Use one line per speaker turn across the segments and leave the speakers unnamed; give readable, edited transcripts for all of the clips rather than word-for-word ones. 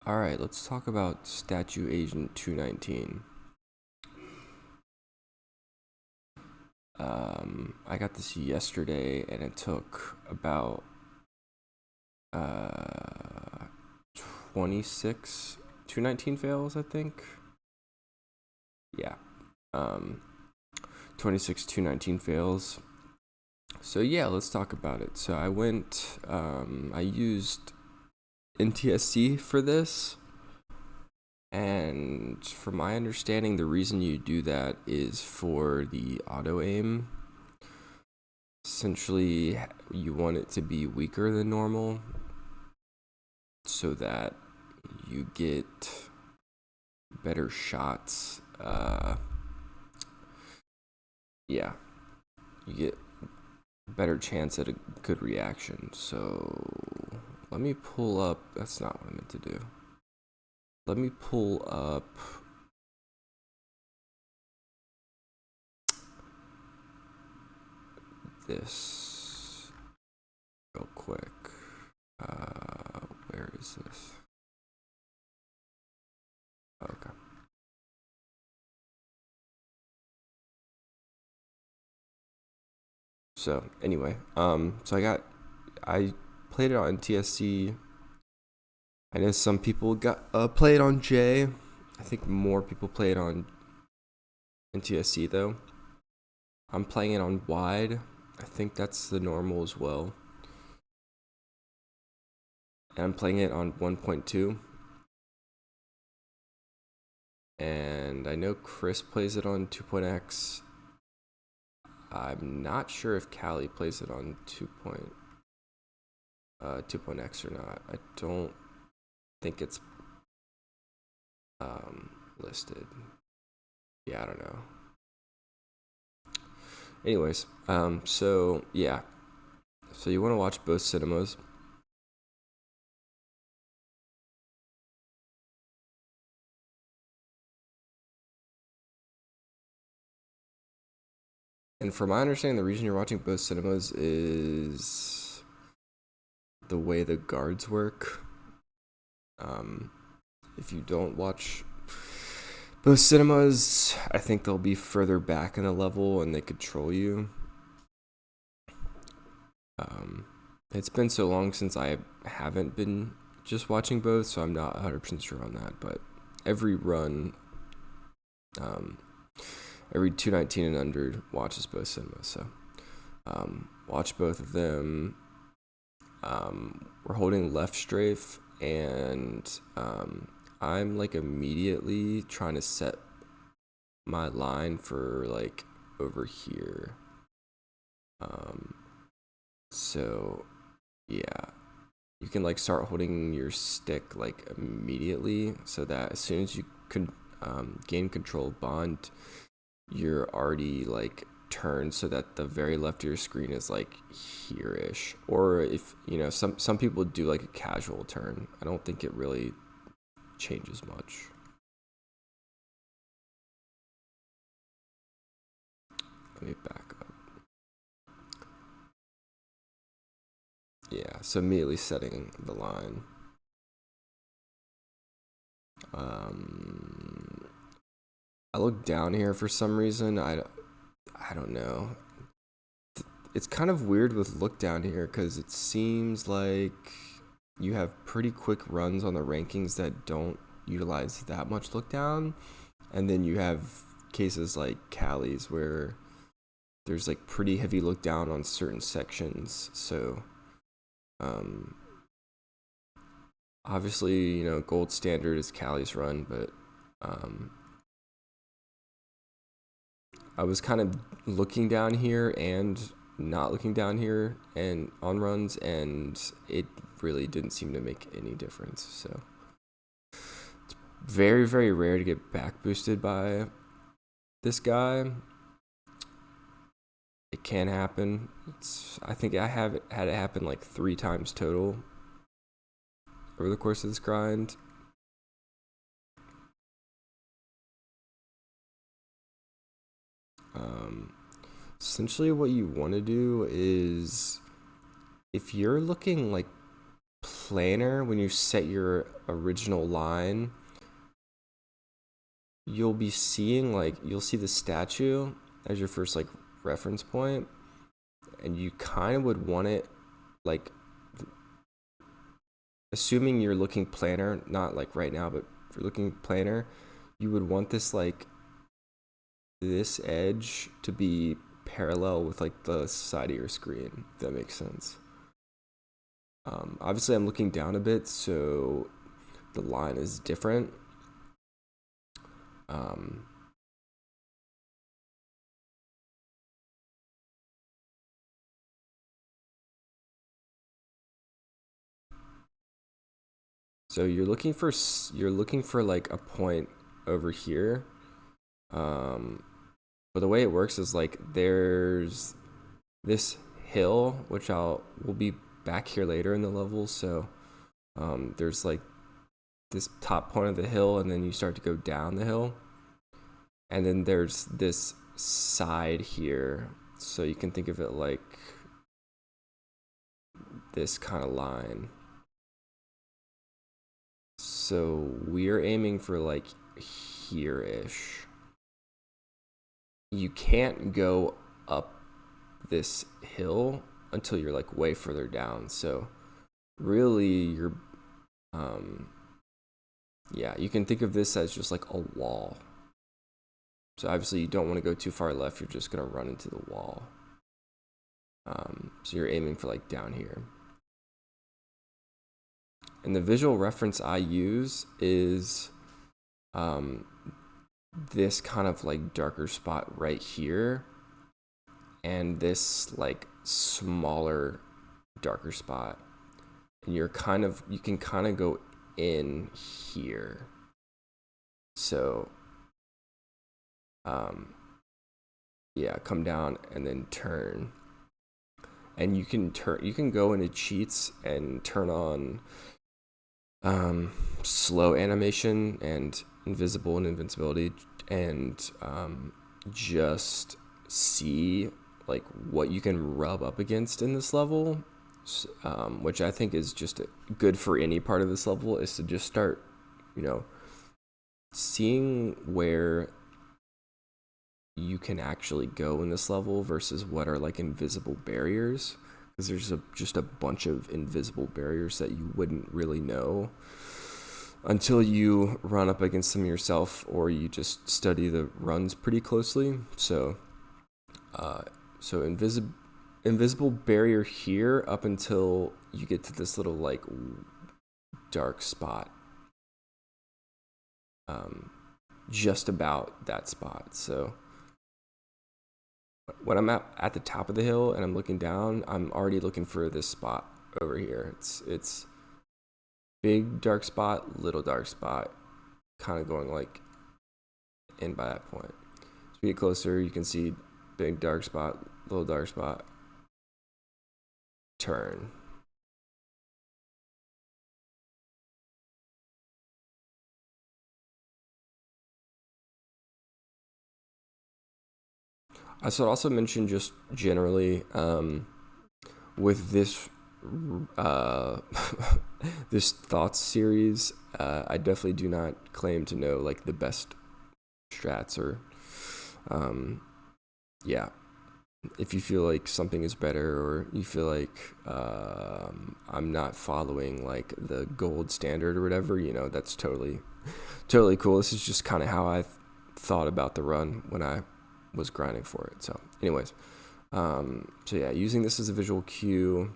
All right, let's talk about Statue Agent 219. I got this yesterday, and it took about 26 219 fails, I think. Yeah, 26 219 fails. So yeah, let's talk about it. So I used NTSC for this. And from my understanding, the reason you do that is for the auto aim. Essentially, you want it to be weaker than normal so that you get better shots. Yeah, you get better chance at a good reaction. So let me pull up. That's not what I meant to do. Let me pull up this real quick. Where is this? Okay. So anyway, I played it on TSC. I know some people got play it on J. I think more people play it on NTSC though. I'm playing it on wide. I think that's the normal as well. And I'm playing it on 1.2. And I know Chris plays it on 2.x. I'm not sure if Callie plays it on 2.x or not. I don't think it's listed. Yeah, I don't know. Anyways, so yeah. So you want to watch both cinemas. And from my understanding, the reason you're watching both cinemas is the way the guards work. If you don't watch both cinemas, I think they'll be further back in the level and they control you. It's been so long since I haven't been just watching both, so I'm not 100% sure on that. But every run, every 219 and under watches both cinemas. So watch both of them. We're holding left strafe, and I'm like immediately trying to set my line for like over here. So yeah, you can like start holding your stick like immediately, so that as soon as you can gain control of Bond, you're already like turned so that the very left of your screen is like here-ish. Or if you know, some people do like a casual turn. I don't think it really changes much. Let me back up. Yeah, so immediately setting the line. I look down here for some reason. I don't know. It's kind of weird with look down here because it seems like you have pretty quick runs on the rankings that don't utilize that much look down, and then you have cases like Callie's where there's like pretty heavy look down on certain sections. So obviously, you know, gold standard is Callie's run, but I was kind of looking down here and not looking down here and on runs, and it really didn't seem to make any difference. So it's very, very rare to get back boosted by this guy. It can happen. I think I have had it happen like 3 times total over the course of this grind. Essentially what you want to do is, if you're looking like planar, when you set your original line, you'll be seeing like, you'll see the statue as your first like reference point, and you kind of would want it like, assuming you're looking planar, not like right now, but if you're looking planar, you would want this like, this edge to be parallel with like the side of your screen, if that makes sense. Obviously I'm looking down a bit, so the line is different. So you're looking for like a point over here. But the way it works is like, there's this hill, which we'll be back here later in the level. So there's like this top point of the hill, and then you start to go down the hill, and then there's this side here. So you can think of it like this kind of line. So we're aiming for like here-ish. You can't go up this hill until you're like way further down. So really you're, yeah, you can think of this as just like a wall. So obviously you don't want to go too far left. You're just going to run into the wall. So you're aiming for like down here. And the visual reference I use is this kind of like darker spot right here, and this like smaller darker spot. And you can kind of go in here. So yeah, come down and then turn. And you can go into cheats and turn on slow animation and invisible and invincibility, and just see like what you can rub up against in this level, which I think is just good for any part of this level, is to just start, seeing where you can actually go in this level versus what are like invisible barriers, because there's just a bunch of invisible barriers that you wouldn't really know until you run up against them yourself, or you just study the runs pretty closely. So invisible barrier here up until you get to this little like dark spot, just about that spot. So when I'm at the top of the hill and I'm looking down, I'm already looking for this spot over here. It's big dark spot, little dark spot, kind of going like in by that point. As we get closer, you can see big dark spot, little dark spot, turn. I should also mention just generally, with this this thoughts series, I definitely do not claim to know like the best strats, or yeah, if you feel like something is better, or you feel like I'm not following like the gold standard or whatever, that's totally cool. This is just kind of how I thought about the run when I was grinding for it. So anyways, so yeah, using this as a visual cue.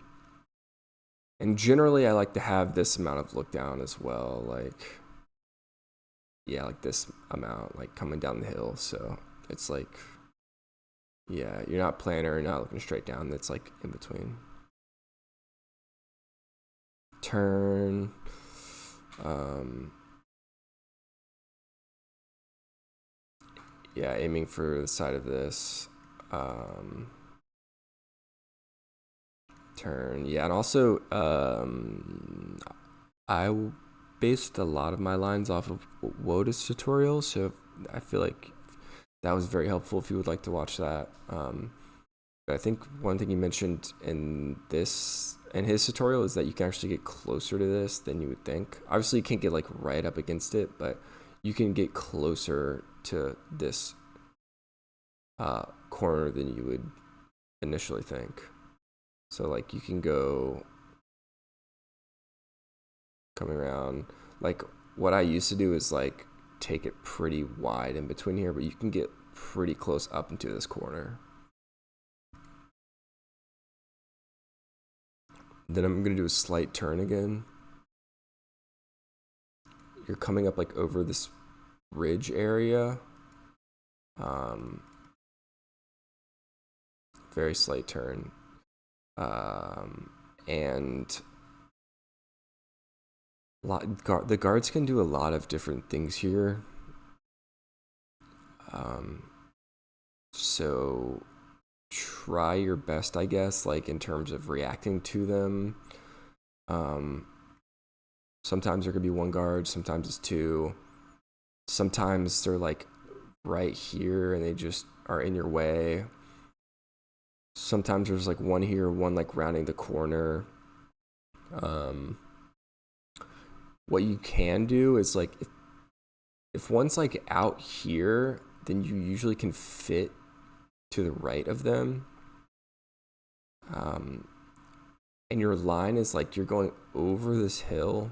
And generally I like to have this amount of look down as well, like, yeah, like this amount, like coming down the hill. So it's like, yeah, you're not planar, you're not looking straight down, it's like in between. Turn, yeah, aiming for the side of this, turn, yeah. And also I based a lot of my lines off of Woda's tutorial, so I feel like that was very helpful if you would like to watch that. But I think one thing he mentioned in his tutorial is that you can actually get closer to this than you would think. Obviously, you can't get like right up against it, but you can get closer to this corner than you would initially think. So like you can go coming around. Like what I used to do is like take it pretty wide in between here, but you can get pretty close up into this corner. Then I'm gonna do a slight turn again. You're coming up like over this ridge area. Very slight turn. And the guards can do a lot of different things here. So try your best, I guess, like in terms of reacting to them. Sometimes there could be one guard, sometimes it's two. Sometimes they're like right here and they just are in your way. Sometimes there's like one here, one like rounding the corner. What you can do is like if one's like out here, then you usually can fit to the right of them. And your line is like you're going over this hill.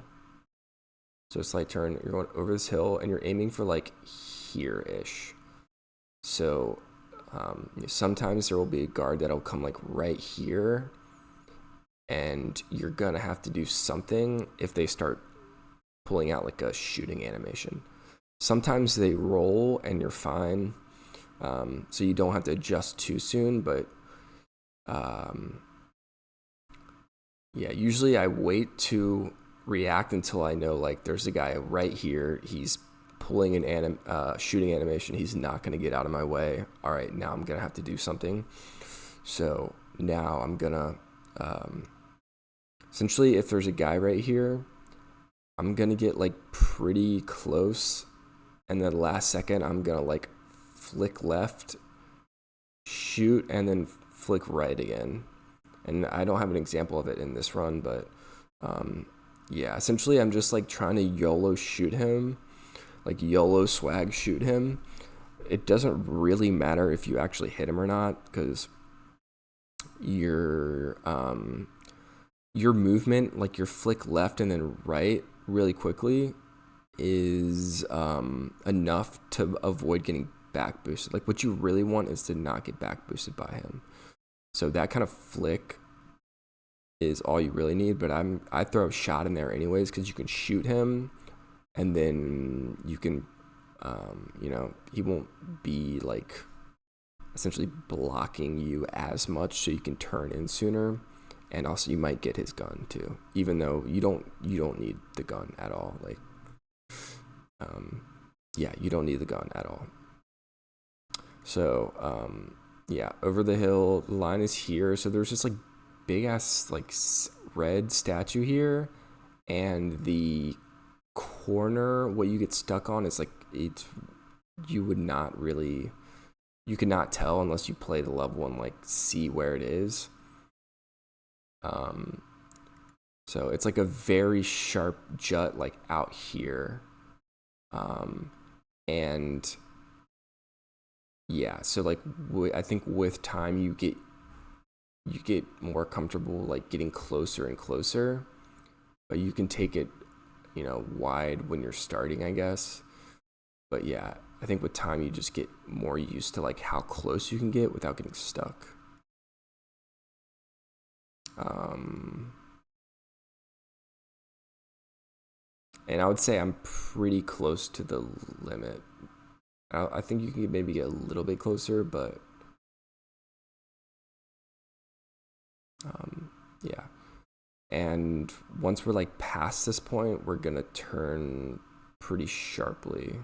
So a slight turn, you're going over this hill and you're aiming for like here-ish. So sometimes there will be a guard that'll come like right here and you're gonna have to do something if they start pulling out like a shooting animation. Sometimes they roll and you're fine, so you don't have to adjust too soon, but yeah, usually I wait to react until I know like there's a guy right here, he's pulling an shooting animation, he's not going to get out of my way. All right, now I'm going to have to do something. So now I'm going to essentially, if there's a guy right here, I'm going to get like pretty close, and then the last second I'm going to like flick left, shoot, and then flick right again. And I don't have an example of it in this run, but yeah, essentially I'm just like trying to YOLO shoot him, like YOLO swag shoot him. It doesn't really matter if you actually hit him or not, because your movement, like your flick left and then right really quickly, is enough to avoid getting back boosted. Like what you really want is to not get back boosted by him. So that kind of flick is all you really need, but I throw a shot in there anyways because you can shoot him, and then you can, he won't be like essentially blocking you as much, so you can turn in sooner, and also you might get his gun too, even though you don't need the gun at all. Like, yeah, you don't need the gun at all. So, yeah, over the hill, the line is here. So there's this like big ass like red statue here, and the corner, what you get stuck on is like you could not tell unless you play the level and like see where it is. So it's like a very sharp jut like out here, and yeah, so like I think with time you get more comfortable like getting closer and closer, but you can take it, wide when you're starting, I guess. But yeah, I think with time you just get more used to like how close you can get without getting stuck. And I would say I'm pretty close to the limit. I think you can maybe get a little bit closer, but yeah. And once we're like past this point, we're gonna turn pretty sharply,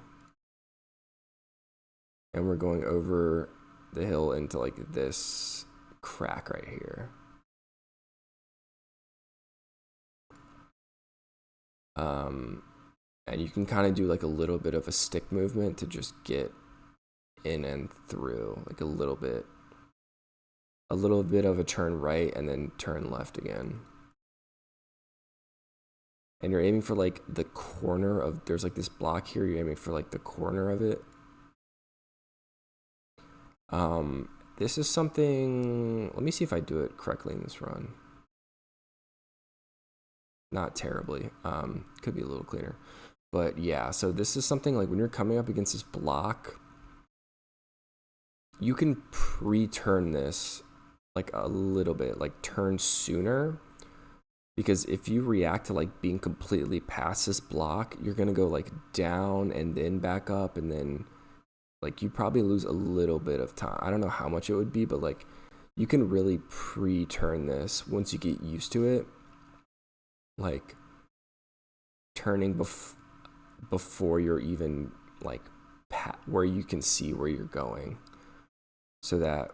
and we're going over the hill into like this crack right here. And you can kind of do like a little bit of a stick movement to just get in and through, like a little bit. a little bit of a turn right and then turn left again. And you're aiming for like the corner of, there's like this block here, you're aiming for like the corner of it. This is something, let me see if I do it correctly in this run. Not terribly, could be a little cleaner. But yeah, so this is something like when you're coming up against this block, you can pre-turn this like a little bit, like turn sooner. Because if you react to like being completely past this block, you're gonna go like down and then back up, and then like you probably lose a little bit of time. I don't know how much it would be, but like you can really pre-turn this once you get used to it. Like turning before you're even like where you can see where you're going, so that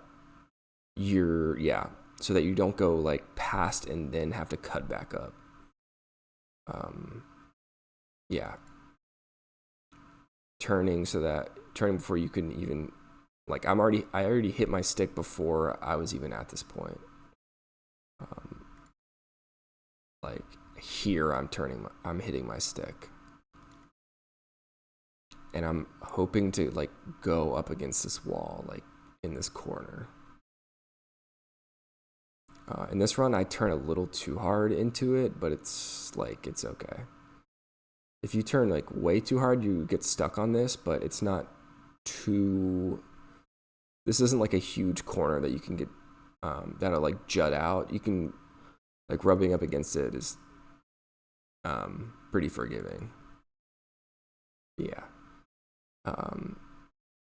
so that you don't go like past and then have to cut back up. Turning before you can even, like I already hit my stick before I was even at this point. Like here I'm hitting my stick. And I'm hoping to like go up against this wall, like in this corner. In this run, I turn a little too hard into it, but it's okay. If you turn like way too hard, you get stuck on this, but it's not too, this isn't like a huge corner that you can get, that'll like jut out. You can, like rubbing up against it is pretty forgiving. Yeah.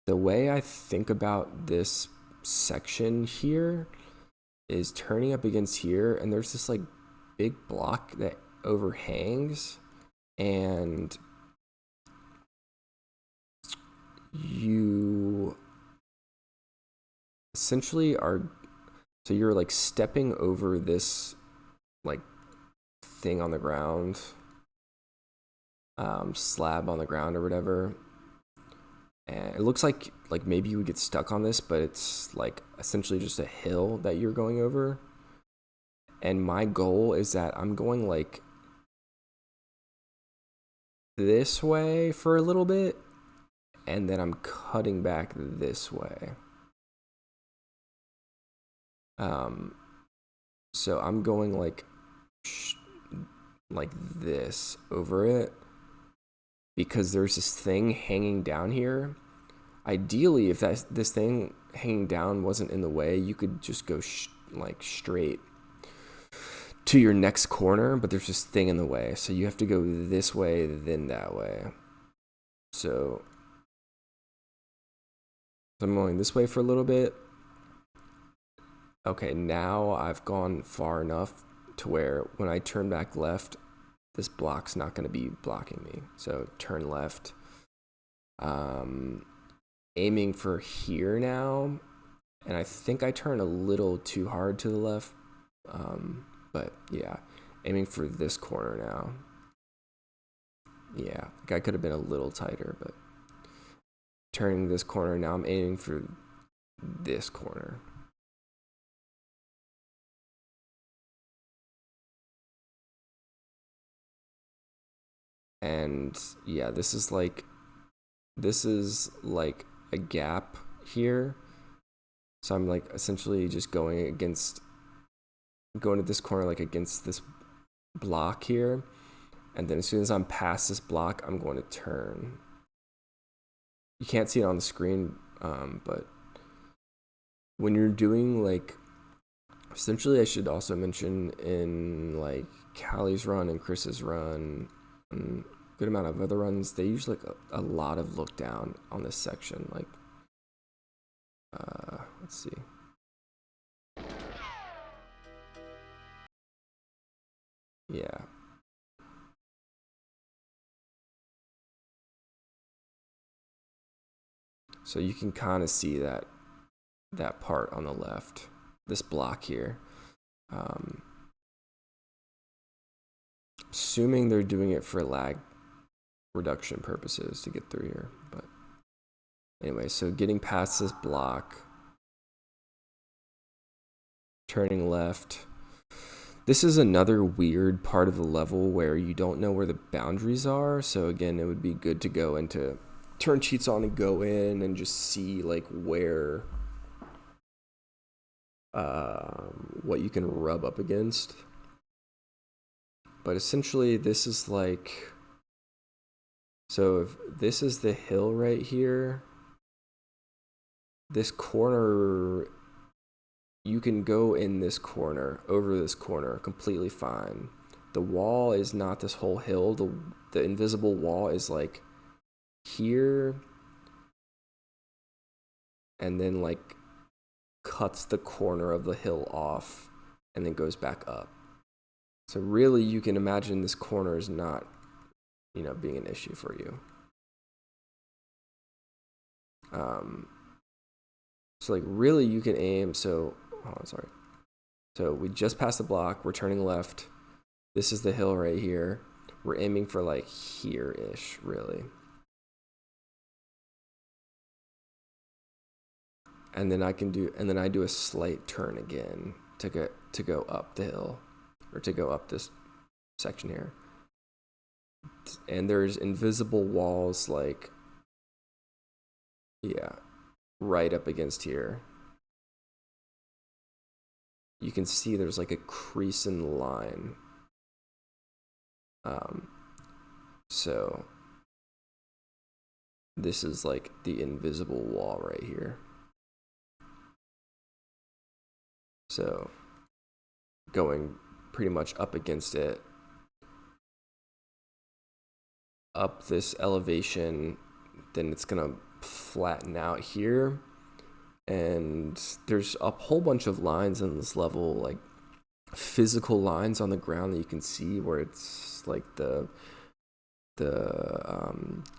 The way I think about this section here is turning up against here, and there's this like big block that overhangs, and you essentially so you're like stepping over this like thing on the ground, slab on the ground or whatever. And it looks like maybe you would get stuck on this, but it's like essentially just a hill that you're going over. And my goal is that I'm going like this way for a little bit, and then I'm cutting back this way. So I'm going like this over it, because there's this thing hanging down here. Ideally, if this thing hanging down wasn't in the way, you could just go like straight to your next corner, but there's this thing in the way, so you have to go this way, then that way. So I'm going this way for a little bit. Okay, now I've gone far enough to where when I turn back left, this block's not going to be blocking me. So turn left. Aiming for here now, and I think I turn a little too hard to the left. But yeah, aiming for this corner now. Yeah, like I could have been a little tighter, but turning this corner now, I'm aiming for this corner. And yeah, this is like a gap here. So I'm like essentially just going to this corner, like against this block here. And then as soon as I'm past this block, I'm going to turn. You can't see it on the screen, but when you're doing like, essentially I should also mention in like Callie's run and Chris's run, and good amount of other runs, they use like a lot of look down on this section. Like, let's see. Yeah. So you can kind of see that part on the left, this block here. Assuming they're doing it for lag reduction purposes to get through here, but anyway, so getting past this block, turning left. This is another weird part of the level where you don't know where the boundaries are. So again, it would be good to go into turn cheats on and go in and just see like where what you can rub up against. But essentially this is like, so if this is the hill right here, this corner, you can go in this corner, over this corner, completely fine. The wall is not this whole hill. The invisible wall is like here, and then like cuts the corner of the hill off, and then goes back up. So really, you can imagine this corner is not, being an issue for you. So like really, you can aim. So hold on, sorry. So we just passed the block. We're turning left. This is the hill right here. We're aiming for like here-ish, really. And then I do a slight turn again to go up the hill, or to go up this section here. And there's invisible walls like, yeah, right up against here. You can see there's like a crease in the line. So this is like the invisible wall right here. So going pretty much up against it, up this elevation, then it's gonna flatten out here. And there's a whole bunch of lines in this level, like physical lines on the ground that you can see, where it's like the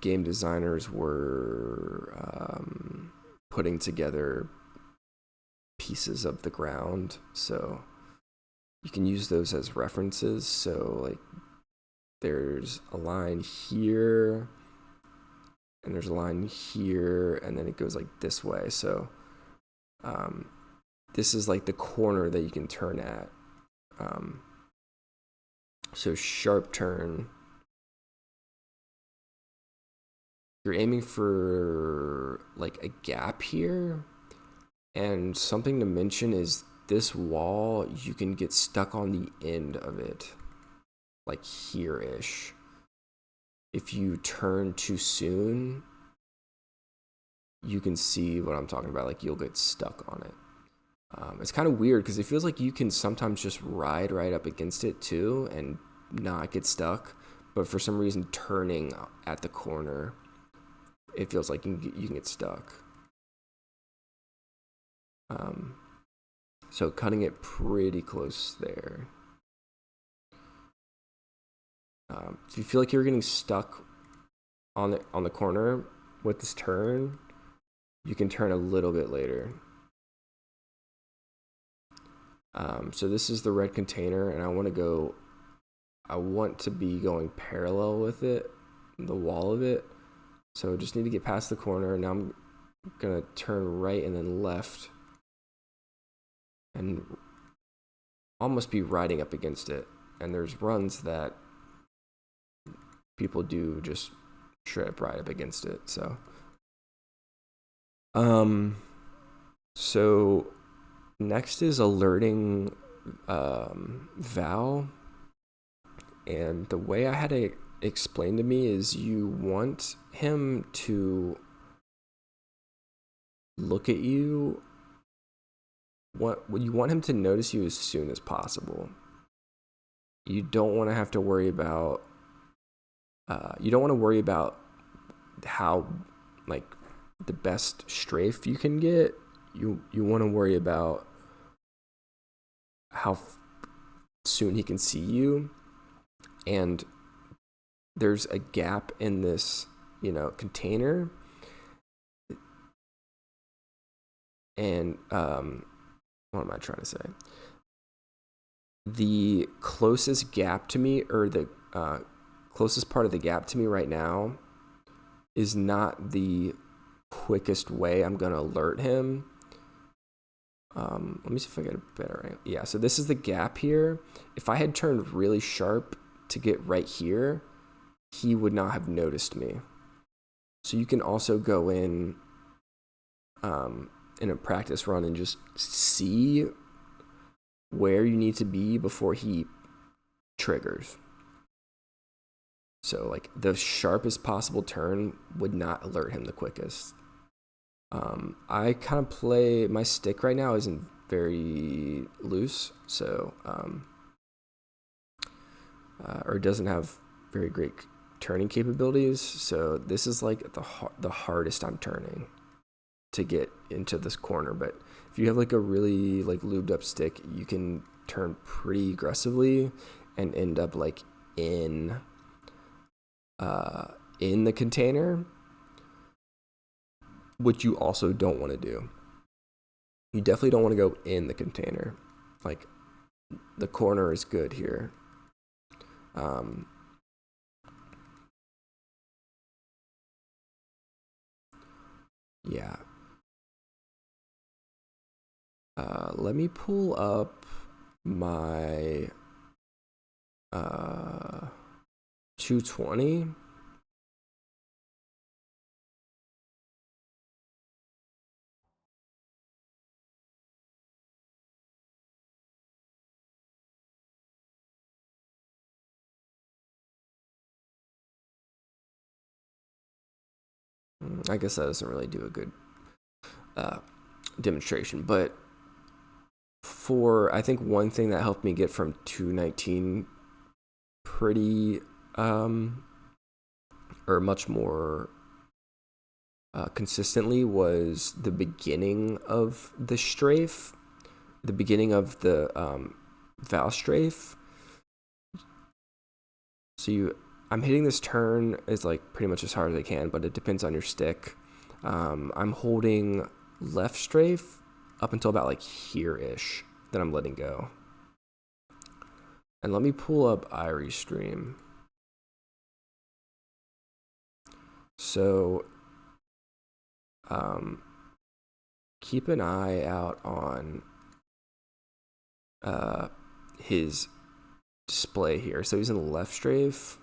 game designers were putting together pieces of the ground, so you can use those as references. So like there's a line here, and there's a line here, and then it goes like this way. So this is like the corner that you can turn at. So sharp turn. You're aiming for like a gap here. And something to mention is this wall, you can get stuck on the end of it, like here-ish. If you turn too soon, you can see what I'm talking about. Like you'll get stuck on it. It's kind of weird because it feels like you can sometimes just ride right up against it too and not get stuck. But for some reason, turning at the corner, it feels like you can get stuck. So cutting it pretty close there. If you feel like you're getting stuck on the corner with this turn, you can turn a little bit later. So this is the red container, and I want to be going parallel with it, the wall of it. So just need to get past the corner. Now I'm gonna turn right and then left, and almost be riding up against it. And there's runs that people do just straight up ride up against it. So next is alerting Val, and the way I had it explained to me is you want him to look at you. What you want him to notice you as soon as possible. You don't want to have to worry about. You don't want to worry about how like the best strafe you can get. You want to worry about how soon he can see you, and there's a gap in this container, and what am I trying to say? The closest gap to me, or the closest part of the gap to me right now, is not the quickest way I'm gonna alert him. Let me see if I get a better angle. Yeah, so this is the gap here. If I had turned really sharp to get right here, he would not have noticed me. So you can also go in a practice run and just see where you need to be before he triggers. So like the sharpest possible turn would not alert him the quickest. I kind of play, my stick right now isn't very loose, so or doesn't have very great turning capabilities. So this is like the hardest I'm turning to get into this corner. But if you have like a really like lubed up stick, you can turn pretty aggressively and end up like in the container, which you also don't want to do. You definitely don't want to go in the container. Like the corner is good here. Yeah. Let me pull up my 220. I guess that doesn't really do a good demonstration, but I think one thing that helped me get from 219 pretty or much more consistently was the beginning of the strafe, the beginning of the Val strafe. So I'm hitting this turn as like pretty much as hard as I can, but it depends on your stick. I'm holding left strafe up until about like here-ish, then I'm letting go. And let me pull up Irie Stream. So keep an eye out on his display here. So he's in the left strafe,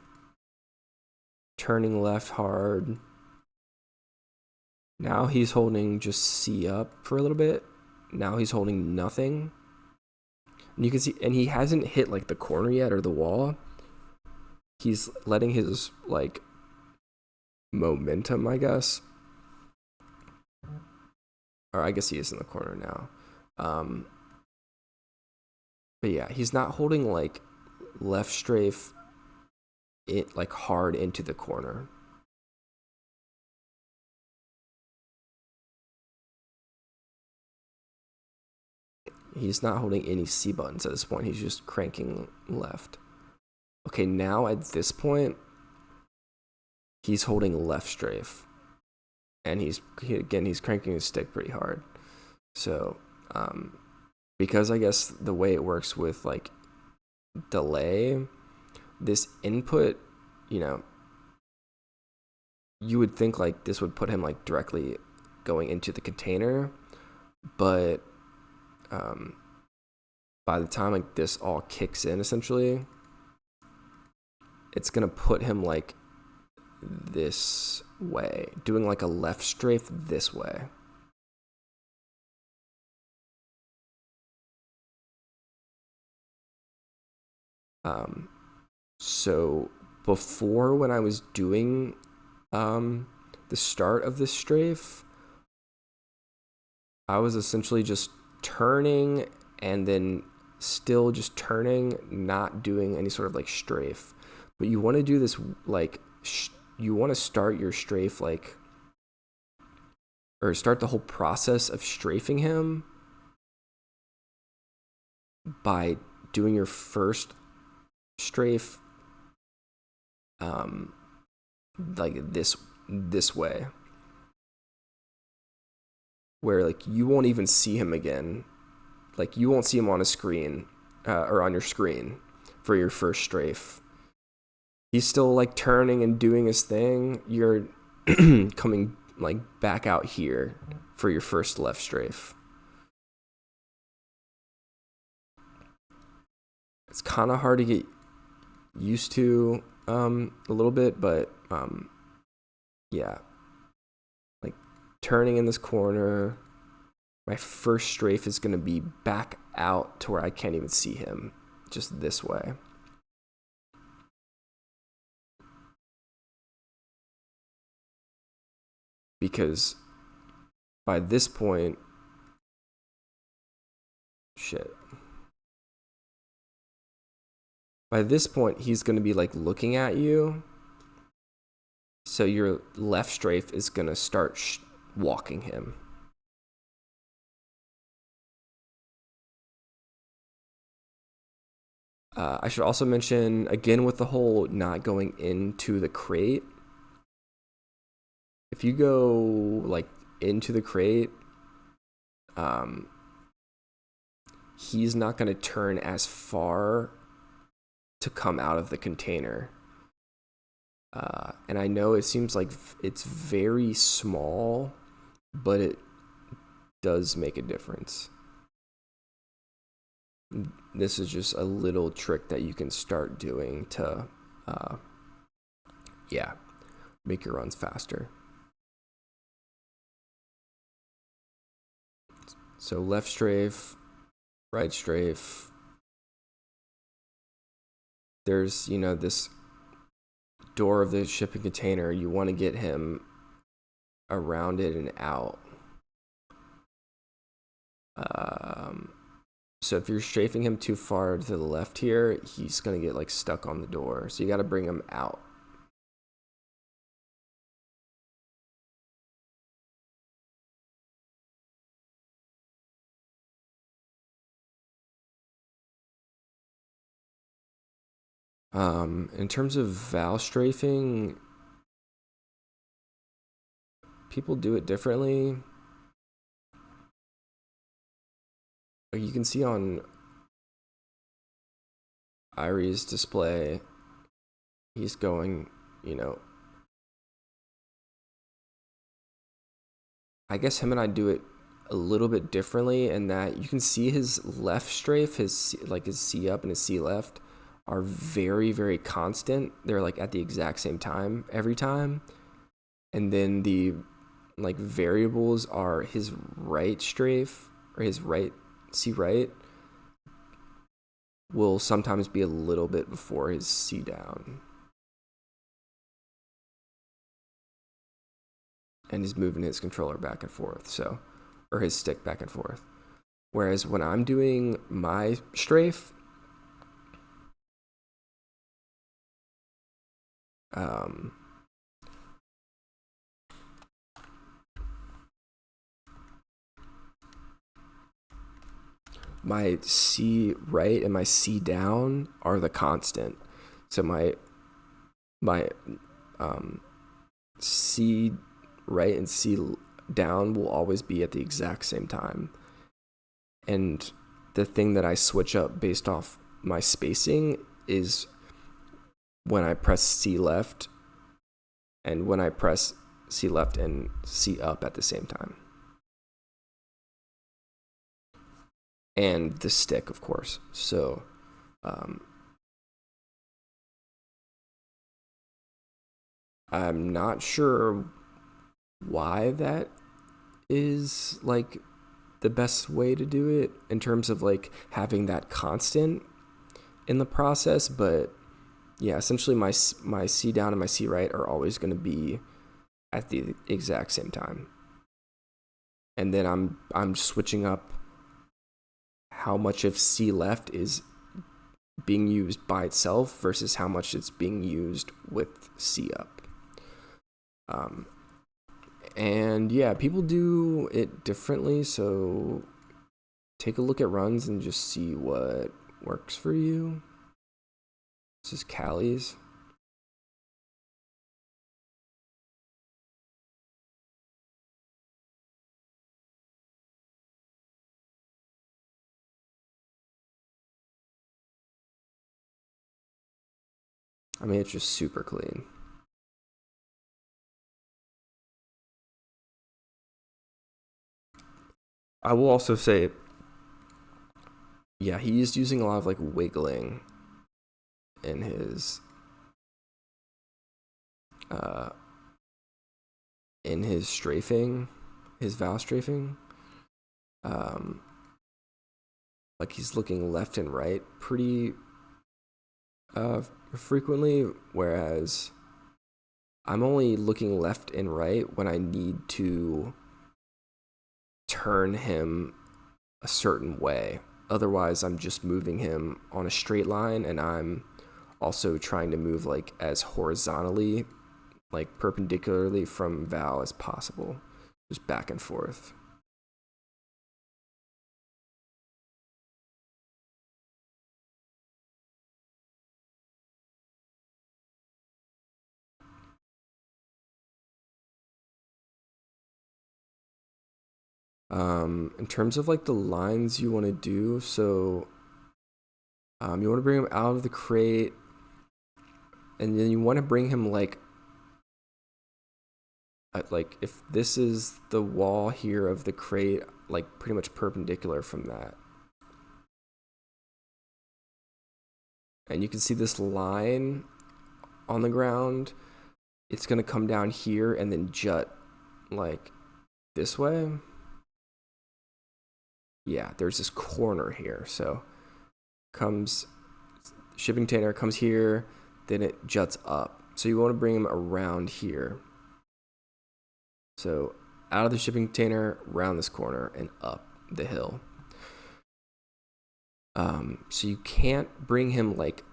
turning left hard. Now he's holding just C up for a little bit. Now he's holding nothing. And you can see, and he hasn't hit like the corner yet or the wall. He's letting his like momentum, I guess. Or I guess he is in the corner now. But yeah, he's not holding like left strafe it like hard into the corner. He's not holding any C buttons at this point. He's just cranking left. Okay, now at this point, he's holding left strafe. And he's cranking his stick pretty hard. So, because I guess the way it works with like delay, this input, you would think like this would put him like directly going into the container, but by the time like this all kicks in, essentially, it's gonna put him like this way, doing like a left strafe this way. So before, when I was doing the start of this strafe, I was essentially just turning and then still just turning, not doing any sort of like strafe. But you want to do this like you want to start your strafe like, or start the whole process of strafing him by doing your first strafe like this way, where like you won't even see him again. Like you won't see him on a screen or on your screen for your first strafe. He's still like turning and doing his thing. You're coming like back out here for your first left strafe. It's kind of hard to get used to a little bit, but yeah, like turning in this corner, my first strafe is going to be back out to where I can't even see him, just this way. Because by this point, by this point, he's going to be like looking at you. So your left strafe is going to start walking him. I should also mention, again, with the whole not going into the crate, if you go like into the crate, he's not going to turn as far to come out of the container. And I know it seems like it's very small, but it does make a difference. This is just a little trick that you can start doing to, make your runs faster. So left strafe, right strafe. There's, this door of the shipping container. You want to get him around it and out. So if you're strafing him too far to the left here, he's going to get like stuck on the door. So you got to bring him out. In terms of valve strafing, people do it differently. Like you can see on Irie's display, he's going, I guess him and I do it a little bit differently in that you can see his left strafe, his C up and his C left are very, very constant. They're like at the exact same time every time. And then the like variables are his right strafe or his right C right will sometimes be a little bit before his C down. And he's moving his controller back and forth, or his stick back and forth. Whereas when I'm doing my strafe, my C right and my C down are the constant. So my C right and C down will always be at the exact same time. And the thing that I switch up based off my spacing is when I press C left and when I press C left and C up at the same time. And the stick, of course. So, I'm not sure why that is like the best way to do it in terms of like having that constant in the process, but yeah, essentially my C down and my C right are always going to be at the exact same time. And then I'm switching up how much of C left is being used by itself versus how much it's being used with C up. And yeah, people do it differently, so take a look at runs and just see what works for you. This is Callie's. I mean, it's just super clean. I will also say, yeah, he's using a lot of like wiggling in his strafing, his Val strafing. Like he's looking left and right pretty frequently, whereas I'm only looking left and right when I need to turn him a certain way. Otherwise, I'm just moving him on a straight line, and I'm also trying to move like as horizontally, like perpendicularly from Val as possible, just back and forth. In terms of like the lines you want to do, so you want to bring him out of the crate, and then you want to bring him like if this is the wall here of the crate, like pretty much perpendicular from that. And you can see this line on the ground. It's going to come down here and then jut like this way. Yeah, there's this corner here. So comes shipping container, comes here, then it juts up. So you want to bring him around here. So out of the shipping container, around this corner, and up the hill. So you can't bring him like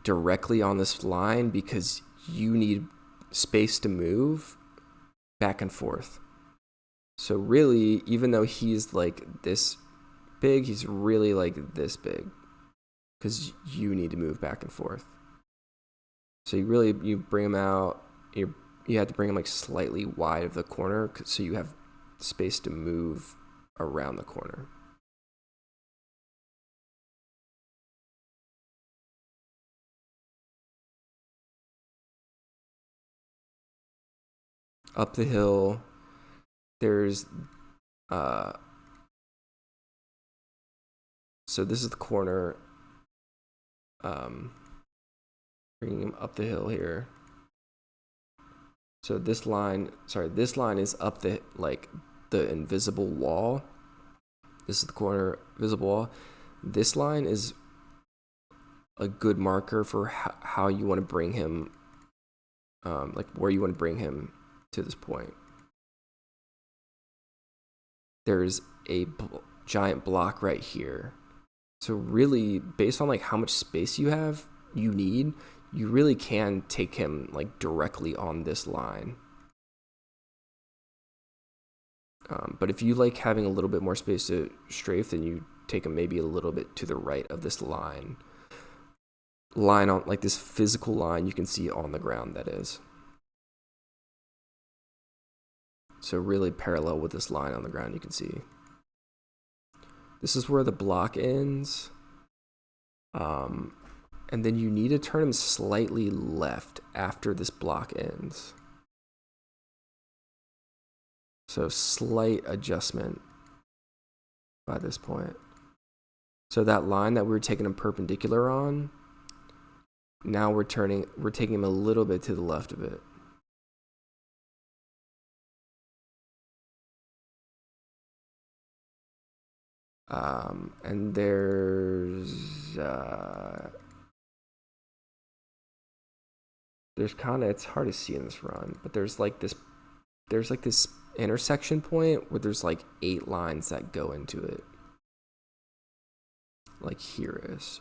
directly on this line because you need space to move back and forth. So really, even though he's like this big, he's really like this big because you need to move back and forth. So you bring him out, you have to bring him like slightly wide of the corner so you have space to move around the corner. Up the hill, there's so this is the corner. Bringing him up the hill here. So this line is up the invisible wall. This is the corner visible wall. This line is a good marker for how you want to bring him, like where you want to bring him to this point. There's a giant block right here. So really, based on like how much space you need, you really can take him like directly on this line. But if you like having a little bit more space to strafe, then you take him maybe a little bit to the right of this line on like this physical line you can see on the ground, that is. So really parallel with this line on the ground you can see. This is where the block ends. And then you need to turn him slightly left after this block ends. So slight adjustment by this point. So that line that we were taking him perpendicular on, now we're taking him a little bit to the left of it. And there's kind of, it's hard to see in this run, but there's like this intersection point where there's like 8 lines that go into it. Like here-ish.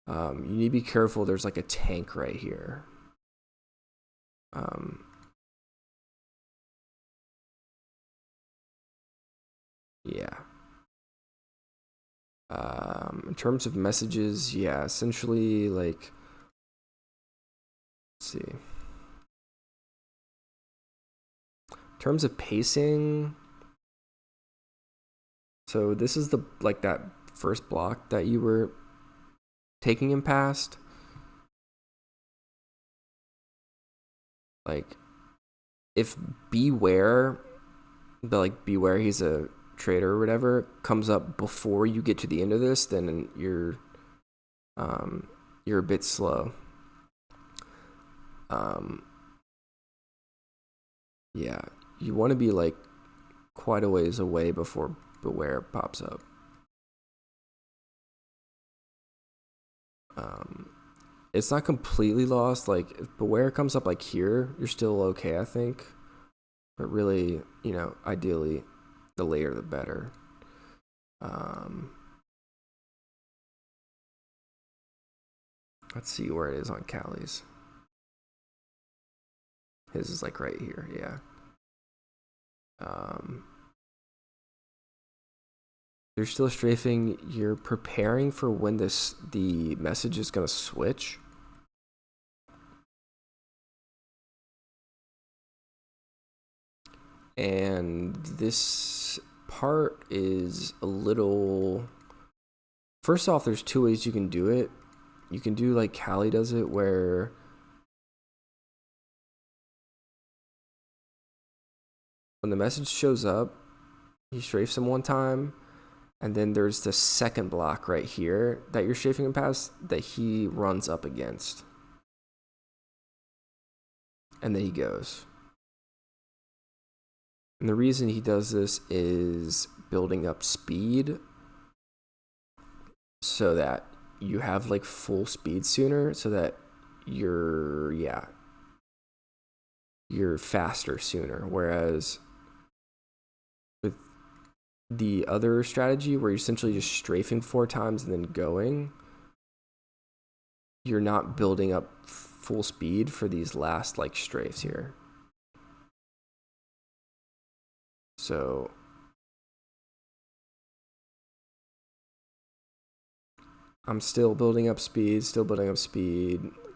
You need to be careful. There's like a tank right here. Yeah. In terms of messages, yeah, essentially like, let's see. In terms of pacing, so this is that first block that you were taking him past. Like, if beware, he's a traitor or whatever, comes up before you get to the end of this, then you're you're a bit slow. Yeah, you want to be like quite a ways away before Beware pops up. It's not completely lost. Like if Beware comes up like here, you're still okay, I think. But really, ideally, the later the better. Let's see where it is on Callie's. His is like right here, yeah. You're still strafing. You're preparing for when the message is gonna switch. And this part is a little. First off, there's two ways you can do it. You can do like Callie does it, where when the message shows up, he strafes him one time, and then there's the second block right here that you're strafing him past that he runs up against. And then he goes. And the reason he does this is building up speed so that you have like full speed sooner, so that you're faster sooner. Whereas with the other strategy where you're essentially just strafing 4 times and then going, you're not building up full speed for these last like strafes here. So I'm still building up speed.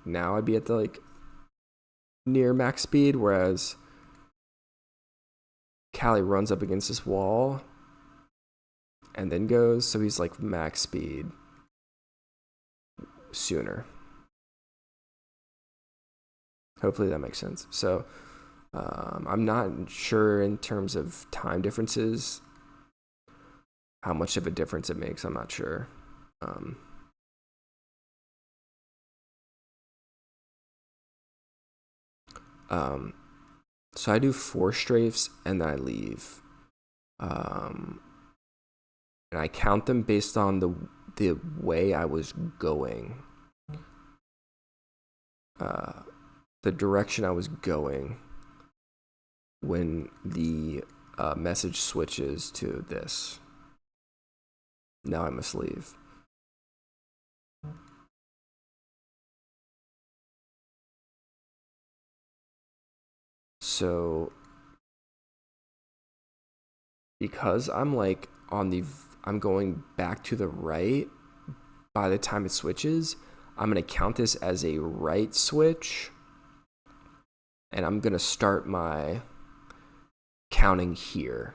Now I'd be at the like near max speed, whereas Callie runs up against this wall and then goes, so he's like max speed sooner. Hopefully that makes sense. So I'm not sure in terms of time differences how much of a difference it makes. I'm not sure. So I do 4 strafes and then I leave. And I count them based on the way I was going. The direction I was going when the message switches to this. Now I must leave. So because I'm like I'm going back to the right by the time it switches, I'm going to count this as a right switch, and I'm going to start my counting here.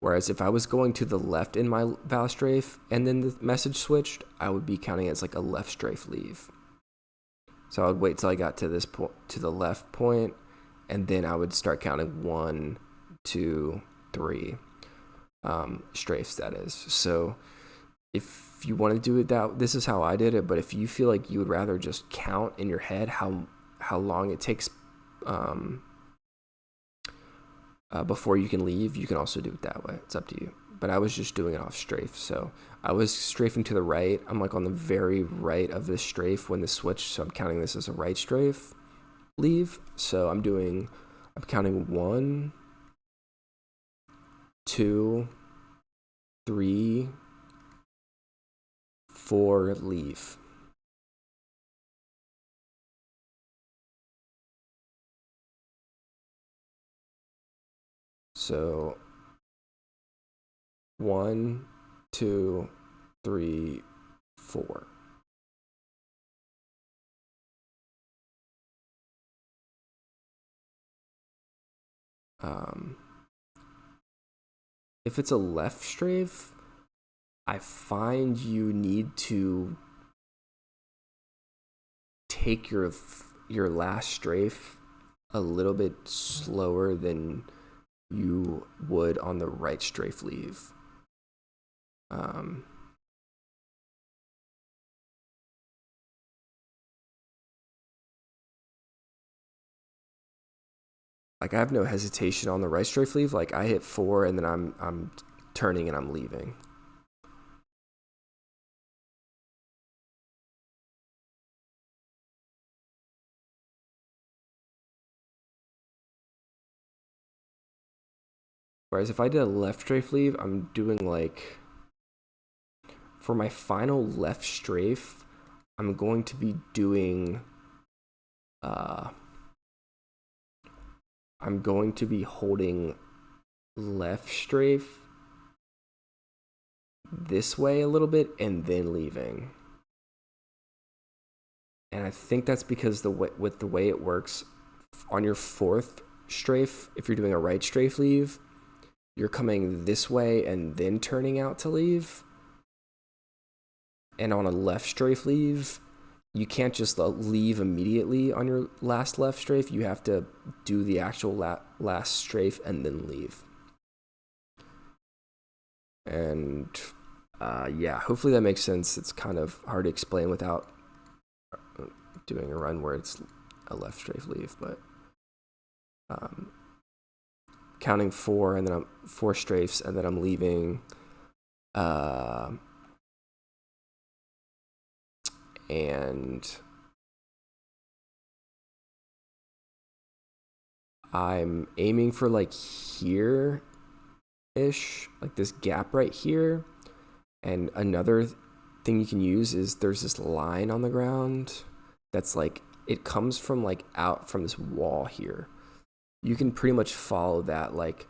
Whereas if I was going to the left in my Val strafe and then the message switched, I would be counting it as like a left strafe leave. So I would wait till I got to this point, to the left point, and then I would start counting 1, 2, 3 strafes, that is. So if you want to do it this is how I did it, but if you feel like you would rather just count in your head how long it takes before you can leave, you can also do it that way. It's up to you. But I was just doing it off strafe. So I was strafing to the right. I'm like on the very right of this strafe when this switched, so I'm counting this as a right strafe leave. So I'm counting 1, 2, 3, 4 leave. So 1, 2, 3, 4. If it's a left strafe, I find you need to take your last strafe a little bit slower than you would on the right strafe leave. like I have no hesitation on the right strafe leave. Like I hit 4 and then I'm turning and I'm leaving. Whereas if I did a left strafe leave, I'm doing like, for my final left strafe, I'm going to be doing, I'm going to be holding left strafe this way a little bit and then leaving. And I think that's because with the way it works on your 4th strafe, if you're doing a right strafe leave, you're coming this way and then turning out to leave. And on a left strafe leave, you can't just leave immediately on your last left strafe. You have to do the actual last strafe and then leave. And yeah, hopefully that makes sense. It's kind of hard to explain without doing a run where it's a left strafe leave, but counting 4 and then I'm 4 strafes and then I'm leaving. And I'm aiming for like here ish, like this gap right here. And another thing you can use is there's this line on the ground that's like, it comes from like out from this wall here. You can pretty much follow that. Like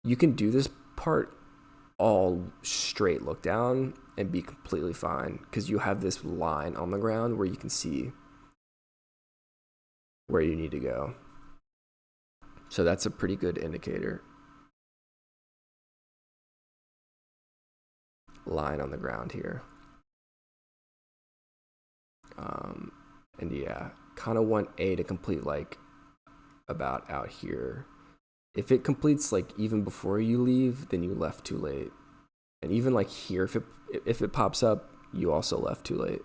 you can do this part all straight look down and be completely fine because you have this line on the ground where you can see where you need to go. So that's a pretty good indicator. Line on the ground here. And yeah, kind of want A to complete like about out here. If it completes like even before you leave, then you left too late. And even like here, if it pops up, you also left too late.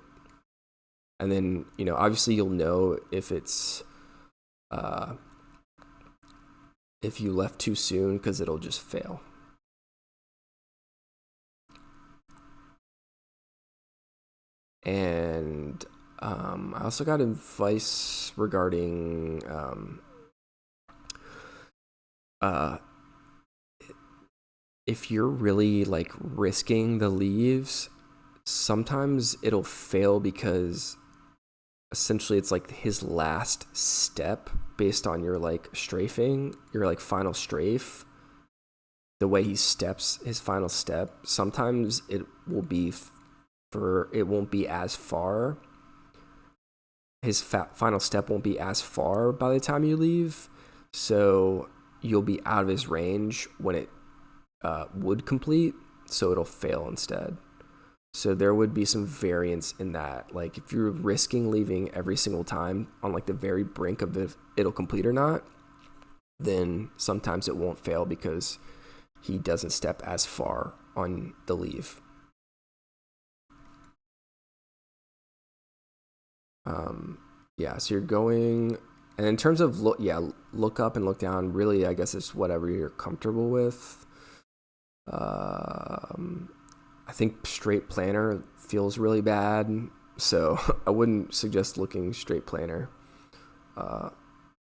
And then, you know, obviously you'll know if it's if you left too soon because it'll just fail. And I also got advice regarding if you're really like risking the leaves, sometimes it'll fail because essentially it's like his last step based on your like strafing, your like final strafe. The way he steps his final step, sometimes it will be it won't be as far. His final step won't be as far by the time you leave, so you'll be out of his range when it would complete, so it'll fail instead. So there would be some variance in that. Like if you're risking leaving every single time on like the very brink of if it'll complete or not, then sometimes it won't fail because he doesn't step as far on the leave. Yeah, so you're going, and in terms of look up and look down, really, I guess it's whatever you're comfortable with. I think straight planar feels really bad, so I wouldn't suggest looking straight planar.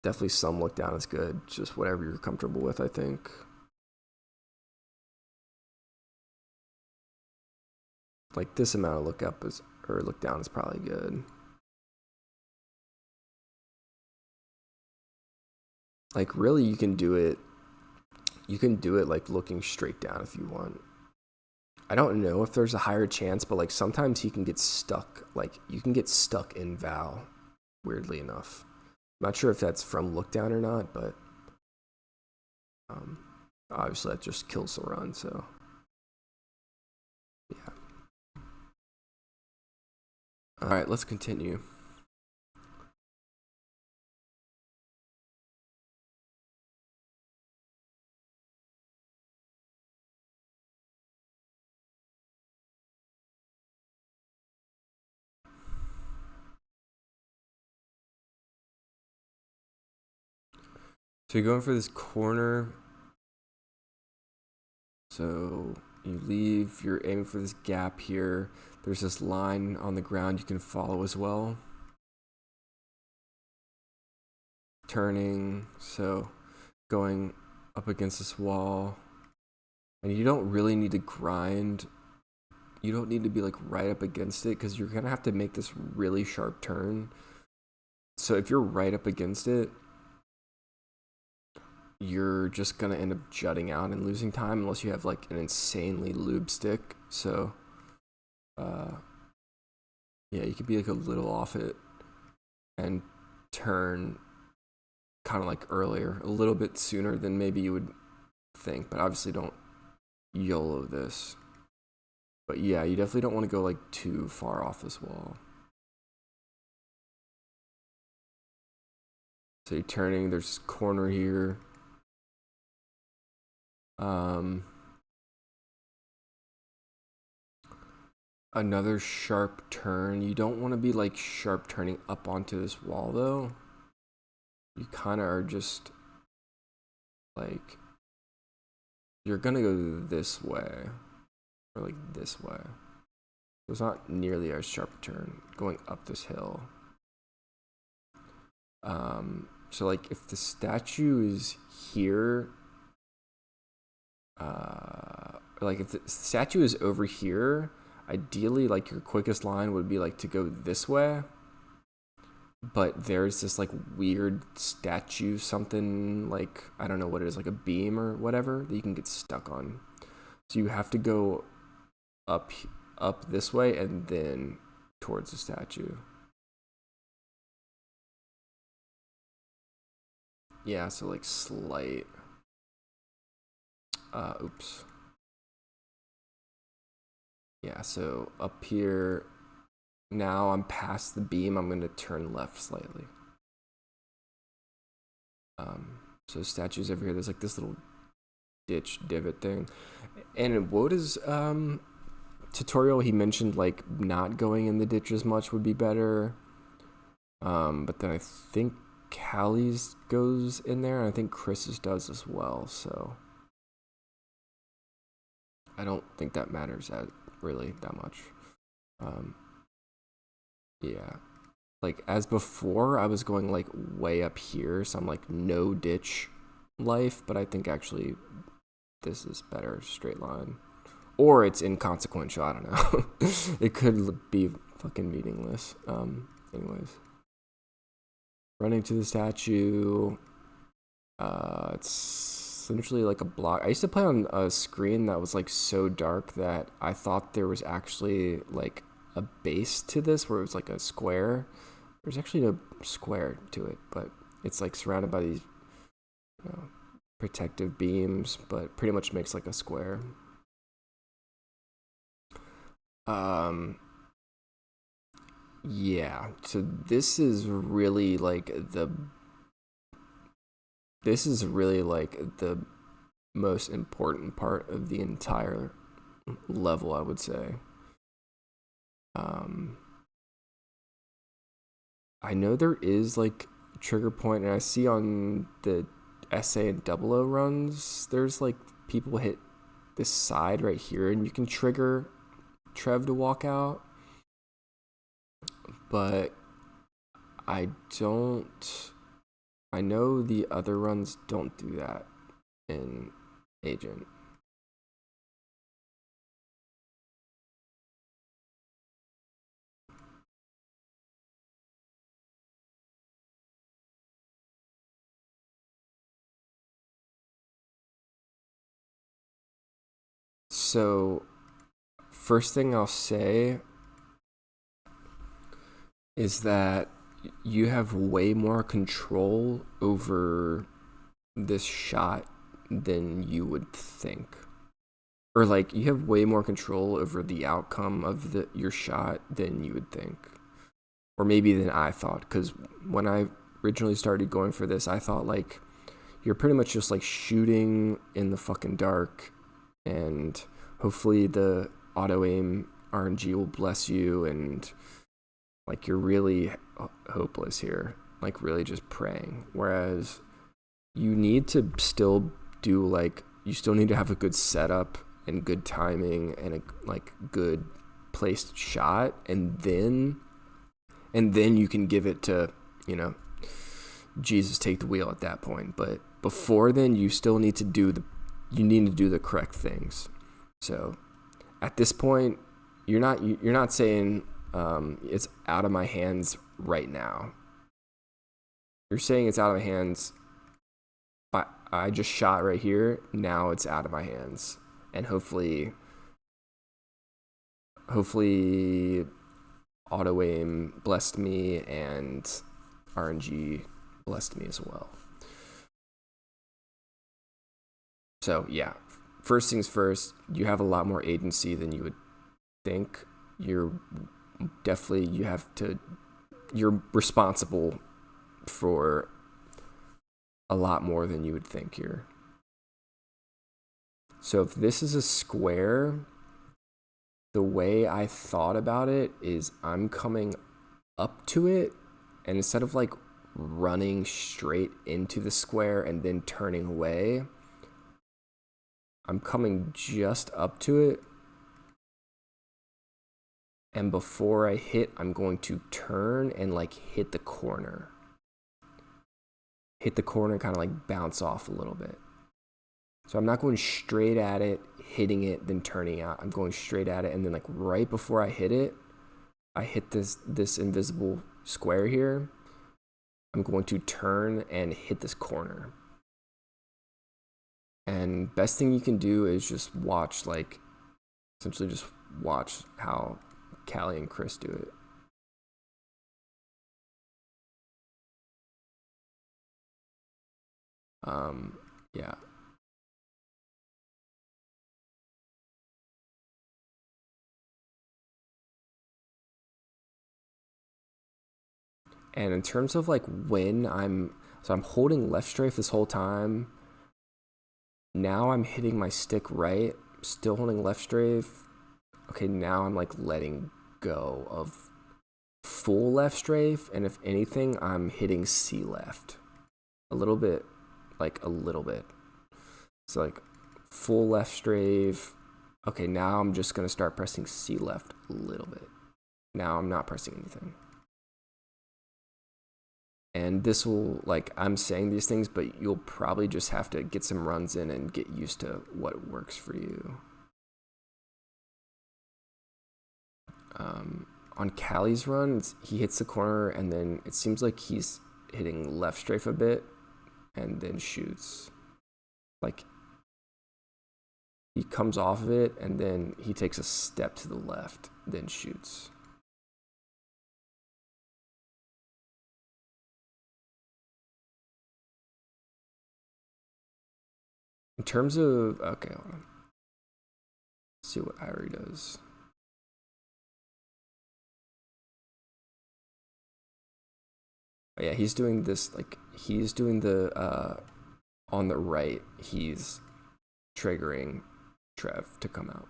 Definitely some look down is good, just whatever you're comfortable with, I think. Like this amount of look up is, or look down is probably good. Like really you can do it like looking straight down if you want. I don't know if there's a higher chance, but like sometimes he can get stuck. Like you can get stuck in Val, weirdly enough. I'm not sure if that's from look down or not, but obviously that just kills the run, so yeah. Alright, let's continue. So you're going for this corner. So you leave, you're aiming for this gap here. There's this line on the ground you can follow as well. Turning, so going up against this wall. And you don't really need to grind. You don't need to be like right up against it because you're gonna have to make this really sharp turn. So if you're right up against it, you're just gonna end up jutting out and losing time unless you have like an insanely lube stick. So yeah, you could be like a little off it and turn kind of like earlier, a little bit sooner than maybe you would think, but obviously don't YOLO this. But yeah, you definitely don't want to go like too far off this wall. So you're turning, there's this corner here. Another sharp turn. You don't want to be like sharp turning up onto this wall though. You kind of are just like, you're gonna go this way or like this way. So it's not nearly as sharp a turn going up this hill. So like if the statue is here, like if the statue is over here, ideally like your quickest line would be like to go this way, but there's this like weird statue, something like, I don't know what it is, like a beam or whatever that you can get stuck on. So you have to go up this way and then towards the statue. Yeah, so like slight. Oops. Yeah, so up here, now I'm past the beam, I'm gonna turn left slightly. So statues over here, there's like this little ditch divot thing. And in Woda's tutorial, he mentioned like not going in the ditch as much would be better. But then I think Callie's goes in there, and I think Chris's does as well, so I don't think that matters really that much. Yeah, like as before I was going like way up here, so I'm like no ditch life, but I think actually this is better straight line, or it's inconsequential, I don't know. It could be fucking meaningless. Anyways, running to the statue. It's essentially like a block. I used to play on a screen that was like so dark that I thought there was actually like a base to this where it was like a square. There's actually no square to it, but it's like surrounded by these, you know, protective beams, but pretty much makes like a square. Yeah, so this is really like the most important part of the entire level, I would say. I know there is like a trigger point, and I see on the SA and 00 runs, there's like people hit this side right here, and you can trigger Trev to walk out. But I know the other runs don't do that in Agent. So, first thing I'll say is that you have way more control over this shot than you would think. Or like you have way more control over the outcome of your shot than you would think. Or maybe than I thought, cuz when I originally started going for this, I thought like you're pretty much just like shooting in the fucking dark, and hopefully the auto aim RNG will bless you, and like you're really hopeless here, like really just praying. Whereas you need to still do like, you still need to have a good setup and good timing and a like good placed shot, and then you can give it to, you know, Jesus take the wheel at that point. But before then, you still need to do the correct things. So at this point, you're not saying it's out of my hands right now. You're saying it's out of my hands, but I just shot right here. Now it's out of my hands, and hopefully auto aim blessed me and RNG blessed me as well. So yeah, first things first, you have a lot more agency than you would think. You're responsible for a lot more than you would think here. So if this is a square, the way I thought about it is I'm coming up to it, and instead of like running straight into the square and then turning away, I'm coming just up to it, and before I hit, I'm going to turn and like hit the corner, kind of like bounce off a little bit. So I'm not going straight at it, hitting it, then turning out. I'm going straight at it, and then like right before I hit it, I hit this invisible square here. I'm going to turn and hit this corner. And best thing you can do is just watch, like, essentially just watch how Callie and Chris do it. Yeah. And in terms of like when I'm holding left strafe this whole time. Now I'm hitting my stick right, still holding left strafe. Okay, now I'm like letting go of full left strafe, and if anything, I'm hitting C left. A little bit. So like full left strafe. Okay, now I'm just gonna start pressing C left a little bit. Now I'm not pressing anything. And this will, like, I'm saying these things, but you'll probably just have to get some runs in and get used to what works for you. On Callie's run, he hits the corner, and then it seems like he's hitting left strafe a bit, and then shoots. Like, he comes off of it, and then he takes a step to the left, then shoots. In terms of, okay, hold on. Let's see what Irie does. Oh, yeah, he's doing this, like, he's doing the, on the right, he's triggering Trev to come out.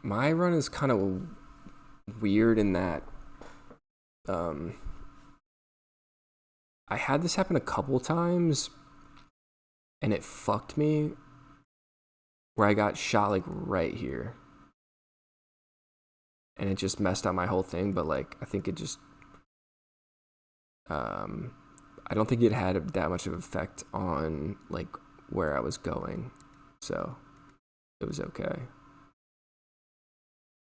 My run is kind of weird in that I had this happen a couple times, and it fucked me, where I got shot like right here, and it just messed up my whole thing. But like, I think it just I don't think it had that much of an effect on like where I was going, so it was okay.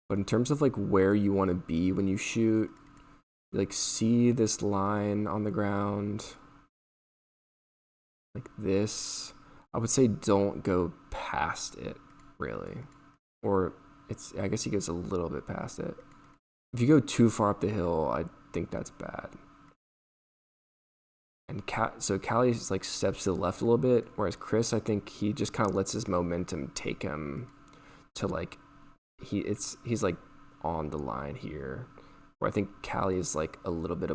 But in terms of like where you want to be when you shoot, like see this line on the ground like this, I would say don't go past it, really. Or I guess he goes a little bit past it. If you go too far up the hill, I think that's bad. And so Callie like steps to the left a little bit, whereas Chris, I think he just kind of lets his momentum take him to like he's like on the line here, where I think Callie is like a little bit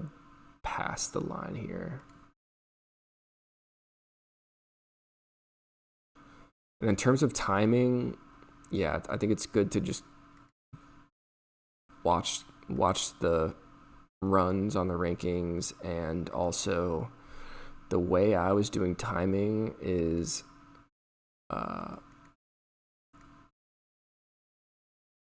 past the line here. And in terms of timing, yeah, I think it's good to just watch the runs on the rankings, and also the way I was doing timing is uh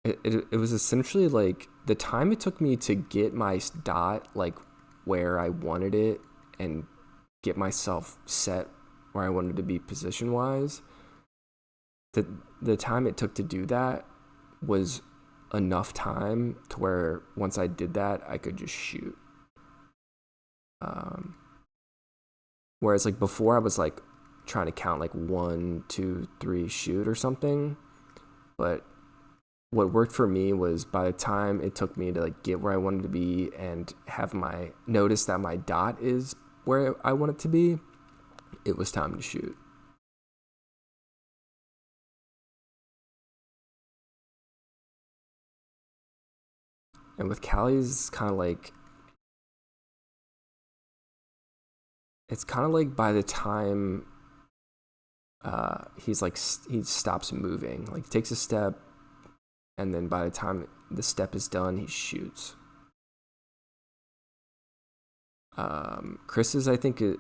it was essentially like the time it took me to get my dot like where I wanted it and get myself set where I wanted to be position wise. The time it took to do that was enough time to where once I did that, I could just shoot. Um, Whereas like before, I was like trying to count like 1, 2, 3, shoot or something. But what worked for me was by the time it took me to like get where I wanted to be and have my notice that my dot is where I want it to be, it was time to shoot. And with Callie's kind of like, it's kind of like by the time he's like he stops moving, like he takes a step, and then by the time the step is done, he shoots. Chris's, I think it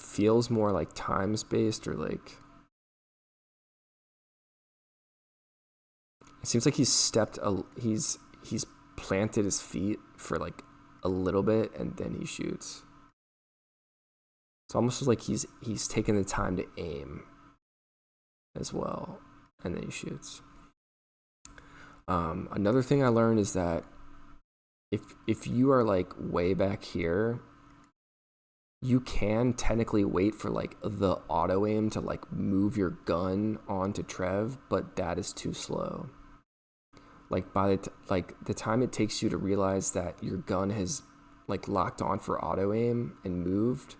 feels more like times based, or like it seems like he's planted his feet for like a little bit and then he shoots. It's almost like he's taken the time to aim as well, and then he shoots. Another thing I learned is that if you are like way back here, you can technically wait for like the auto aim to like move your gun onto Trev, but that is too slow. Like by the time it takes you to realize that your gun has like locked on for auto aim and moved,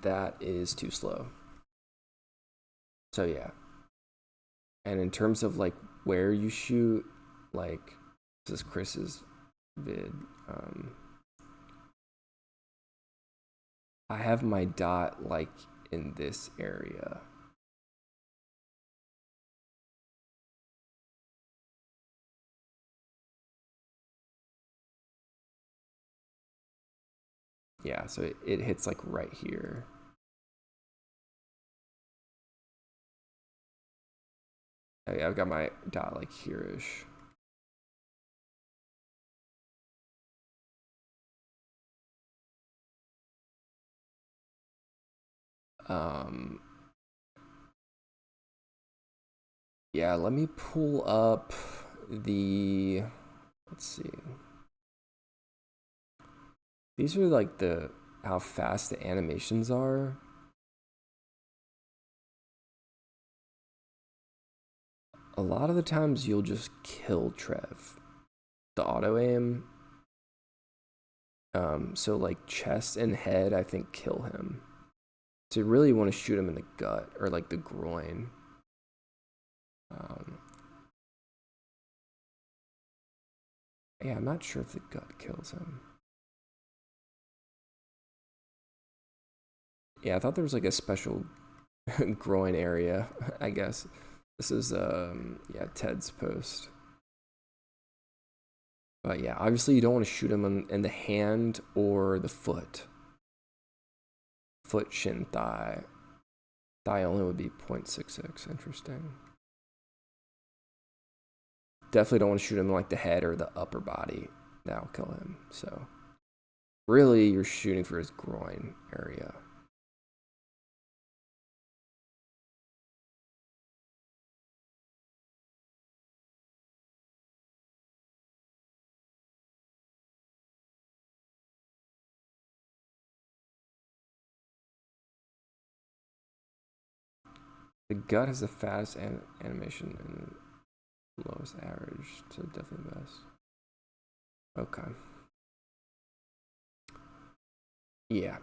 that is too slow. So yeah. And in terms of like where you shoot, like this is Chris's vid. I have my dot like in this area. Yeah, so it hits like right here. I've got my dot like here-ish. Yeah, let me pull up the, let's see. These are like the how fast the animations are. A lot of the times you'll just kill Trev. The auto aim. So like chest and head, I think kill him. So you really want to shoot him in the gut or like the groin. Yeah, I'm not sure if the gut kills him. Yeah, I thought there was like a special groin area, I guess. This is yeah, Ted's post. But yeah, obviously you don't want to shoot him in the hand or the foot. Foot, shin, thigh. Thigh only would be 0.66. Interesting. Definitely don't want to shoot him in like the head or the upper body. That'll kill him. So really you're shooting for his groin area. The gut has the fastest animation and lowest average, so definitely best. Okay. Yeah.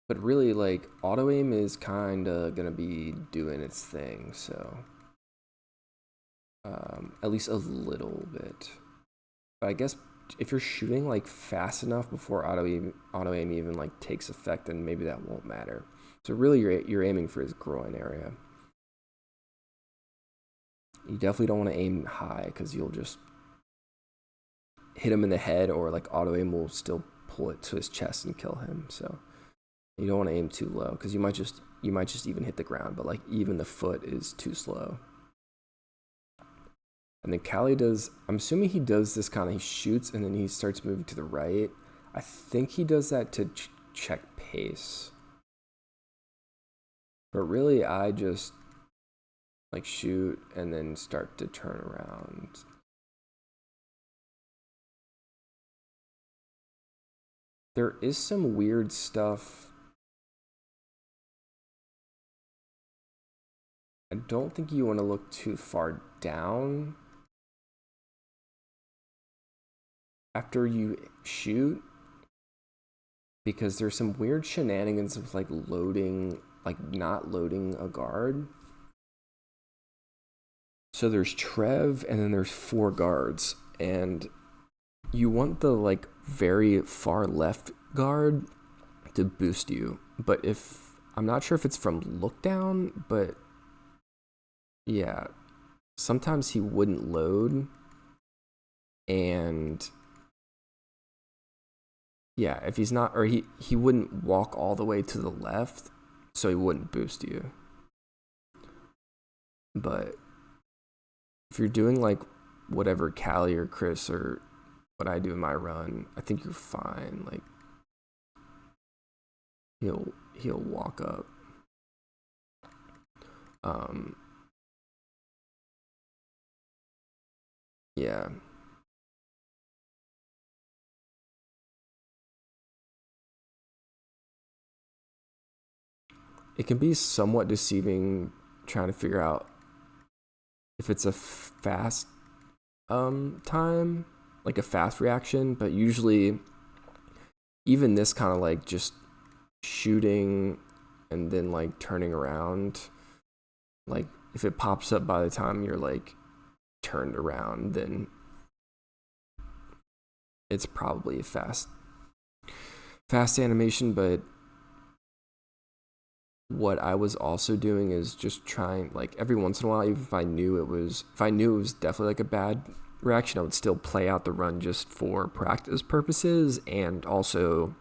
But really, like, auto aim is kind of going to be doing its thing, so. At least a little bit. But I guess if you're shooting, like, fast enough before auto aim even, like, takes effect, then maybe that won't matter. So really, you're aiming for his groin area. You definitely don't want to aim high because you'll just hit him in the head, or like auto aim will still pull it to his chest and kill him. So you don't want to aim too low because you might just even hit the ground, but like even the foot is too slow. And then Callie does, I'm assuming he does this kind of, he shoots and then he starts moving to the right. I think he does that to check pace. But really, I just like shoot and then start to turn around. There is some weird stuff. I don't think you want to look too far down after you shoot, because there's some weird shenanigans with like loading, like not loading a guard. So there's Trev and then there's 4 guards, and you want the like very far left guard to boost you. But if, I'm not sure if it's from look down, but yeah, sometimes he wouldn't load, and yeah, if he's not, or he wouldn't walk all the way to the left, so he wouldn't boost you. But if you're doing like whatever Callie or Chris or what I do in my run, I think you're fine. Like he'll walk up. Yeah. It can be somewhat deceiving trying to figure out if it's a fast time, like a fast reaction, but usually even this kind of like just shooting and then like turning around, like if it pops up by the time you're like turned around, then it's probably a fast animation. But what I was also doing is just trying, like every once in a while, even if I knew it was definitely like a bad reaction, I would still play out the run just for practice purposes. And also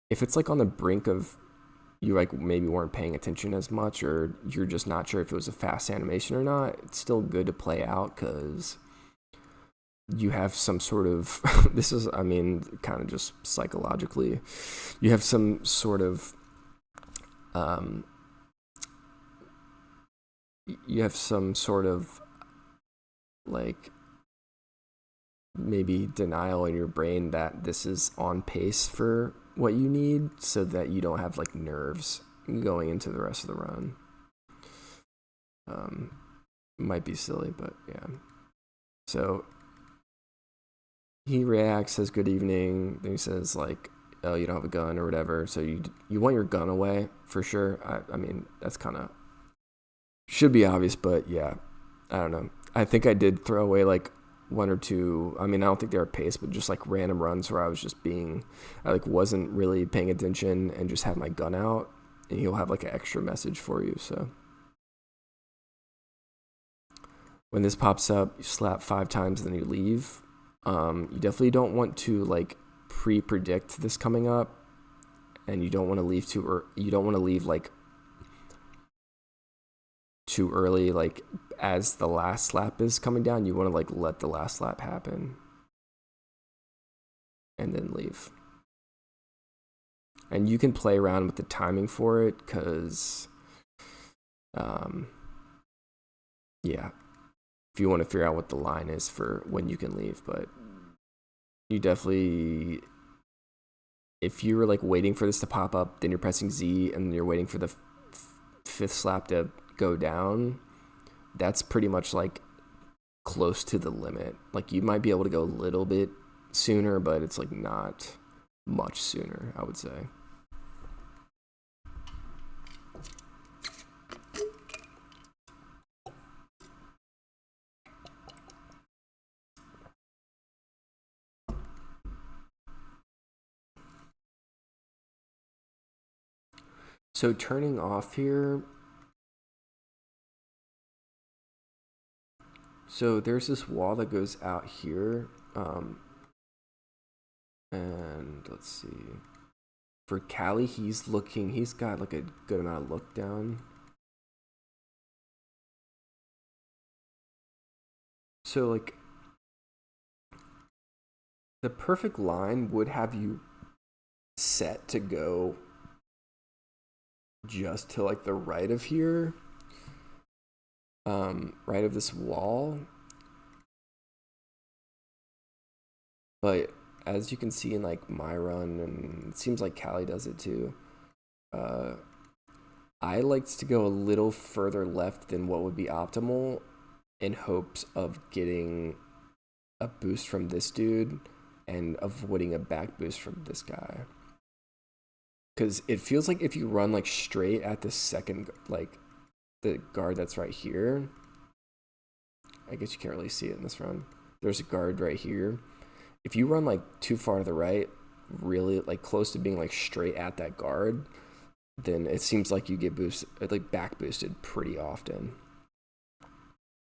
if it's like on the brink of, you like maybe weren't paying attention as much, or you're just not sure if it was a fast animation or not, it's still good to play out because you have some sort of this is, I mean, kind of just psychologically, you have some sort of like maybe denial in your brain that this is on pace for what you need, so that you don't have like nerves going into the rest of the run. Might be silly, but yeah. So he reacts, says good evening, then he says like, oh, you don't have a gun or whatever, so you want your gun away for sure. I mean, that's kind of should be obvious, but yeah, I don't know. I think I did throw away like 1 or 2. I mean, I don't think they were paced, but just like random runs where I was just I like wasn't really paying attention and just had my gun out, and he'll have like an extra message for you. So when this pops up, you slap 5 times and then you leave. You definitely don't want to like pre-predict this coming up, and you don't want to leave like too early, like as the last slap is coming down. You want to like let the last slap happen and then leave. And you can play around with the timing for it, because yeah, if you want to figure out what the line is for when you can leave. But you definitely, if you were like waiting for this to pop up, then you're pressing Z and you're waiting for the 5th slap to go down, that's pretty much like close to the limit. Like you might be able to go a little bit sooner, but it's like not much sooner, I would say. So turning off here. So there's this wall that goes out here. And let's see. For Callie, he's got like a good amount of look down. So like the perfect line would have you set to go just to like the right of here. Right of this wall. But as you can see in like my run, and it seems like Callie does it too, I liked to go a little further left than what would be optimal in hopes of getting a boost from this dude and avoiding a back boost from this guy. Because it feels like if you run like straight at the second, like the guard that's right here, I guess you can't really see it in this run. There's a guard right here. If you run like too far to the right, really like close to being like straight at that guard, then it seems like you get boosted, like back boosted pretty often.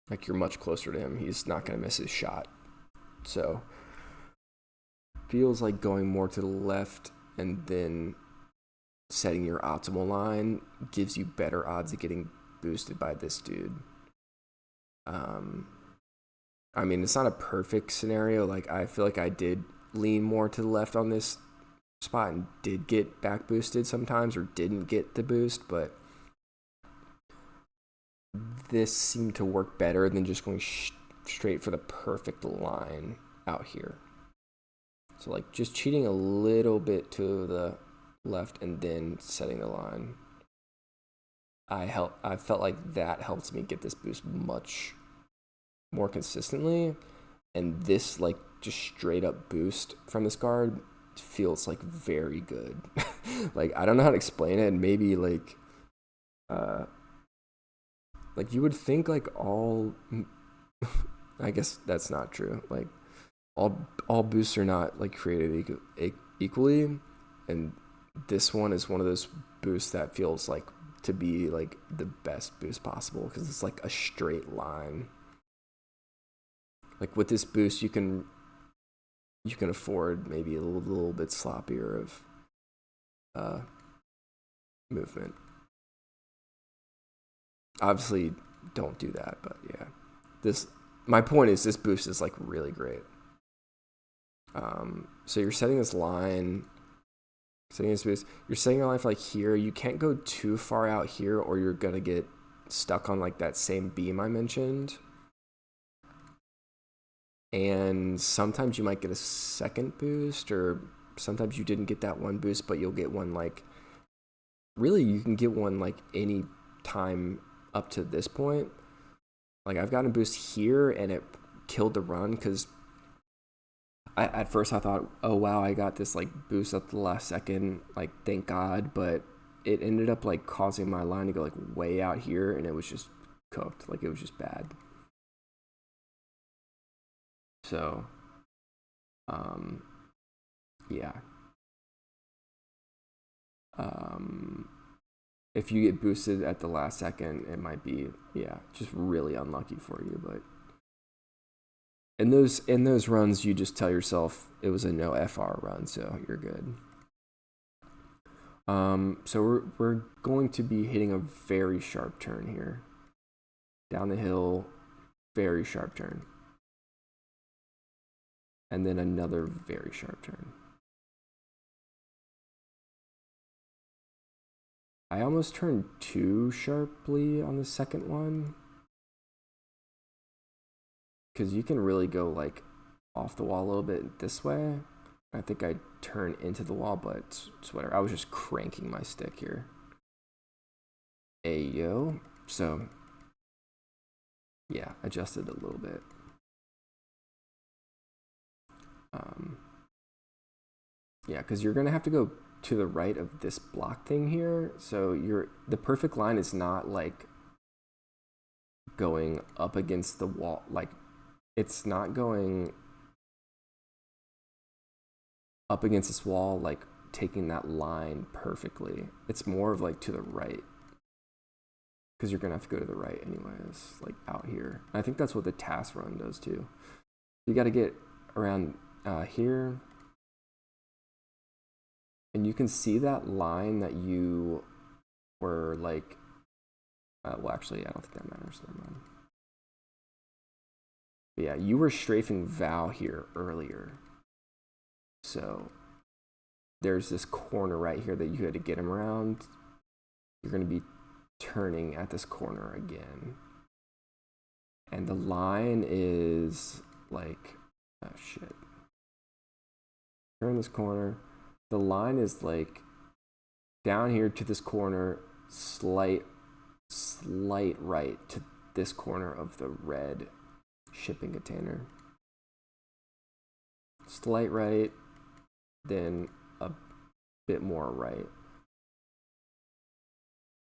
Like you're much closer to him. He's not going to miss his shot. So feels like going more to the left and then setting your optimal line gives you better odds of getting boosted by this dude. I mean, it's not a perfect scenario. Like I feel like I did lean more to the left on this spot and did get back boosted sometimes or didn't get the boost, but this seemed to work better than just going straight for the perfect line out here. So like just cheating a little bit to the left and then setting the line. I felt like that helped me get this boost much more consistently, and this like just straight up boost from this guard feels like very good. Like I don't know how to explain it, and maybe like you would think like all I guess that's not true. Like all boosts are not like created equally, and this one is one of those boosts that feels like to be like the best boost possible because it's like a straight line. Like with this boost, you can afford maybe a little bit sloppier of movement. Obviously, don't do that, but yeah. My point is this boost is like really great. So you're setting this line, setting this boost. You're setting your line for like here. You can't go too far out here, or you're gonna get stuck on like that same beam I mentioned. And sometimes you might get a second boost, or sometimes you didn't get that one boost, but you'll get one like, really you can get one like any time up to this point. Like I've gotten a boost here and it killed the run because at first I thought, oh wow, I got this like boost at the last second, like thank God, but it ended up like causing my line to go like way out here and it was just cooked, like it was just bad. So, yeah. If you get boosted at the last second, it might be, just really unlucky for you. But in those runs, you just tell yourself it was a no FR run, so you're good. So we're going to be hitting a very sharp turn here. Down the hill, very sharp turn. And then another very sharp turn. I almost turned too sharply on the second one. Because you can really go like off the wall a little bit this way. I think I turned into the wall, but it's whatever. I was just cranking my stick here. Ayo. So, yeah, adjusted a little bit. Yeah, because you're gonna have to go to the right of this block thing here. So the perfect line is not like going up against the wall. Like it's not going up against this wall like taking that line perfectly. It's more of like to the right, because you're gonna have to go to the right anyways, like out here. I think that's what the task run does too. You got to get around here, and you can see that line that you were like, well, actually, I don't think that matters. Never mind. But yeah, you were strafing Val here earlier. So there's this corner right here that you had to get him around. You're going to be turning at this corner again. And the line is like, oh shit. Turn this corner. The line is like down here to this corner, slight right to this corner of the red shipping container. Slight right, then a bit more right,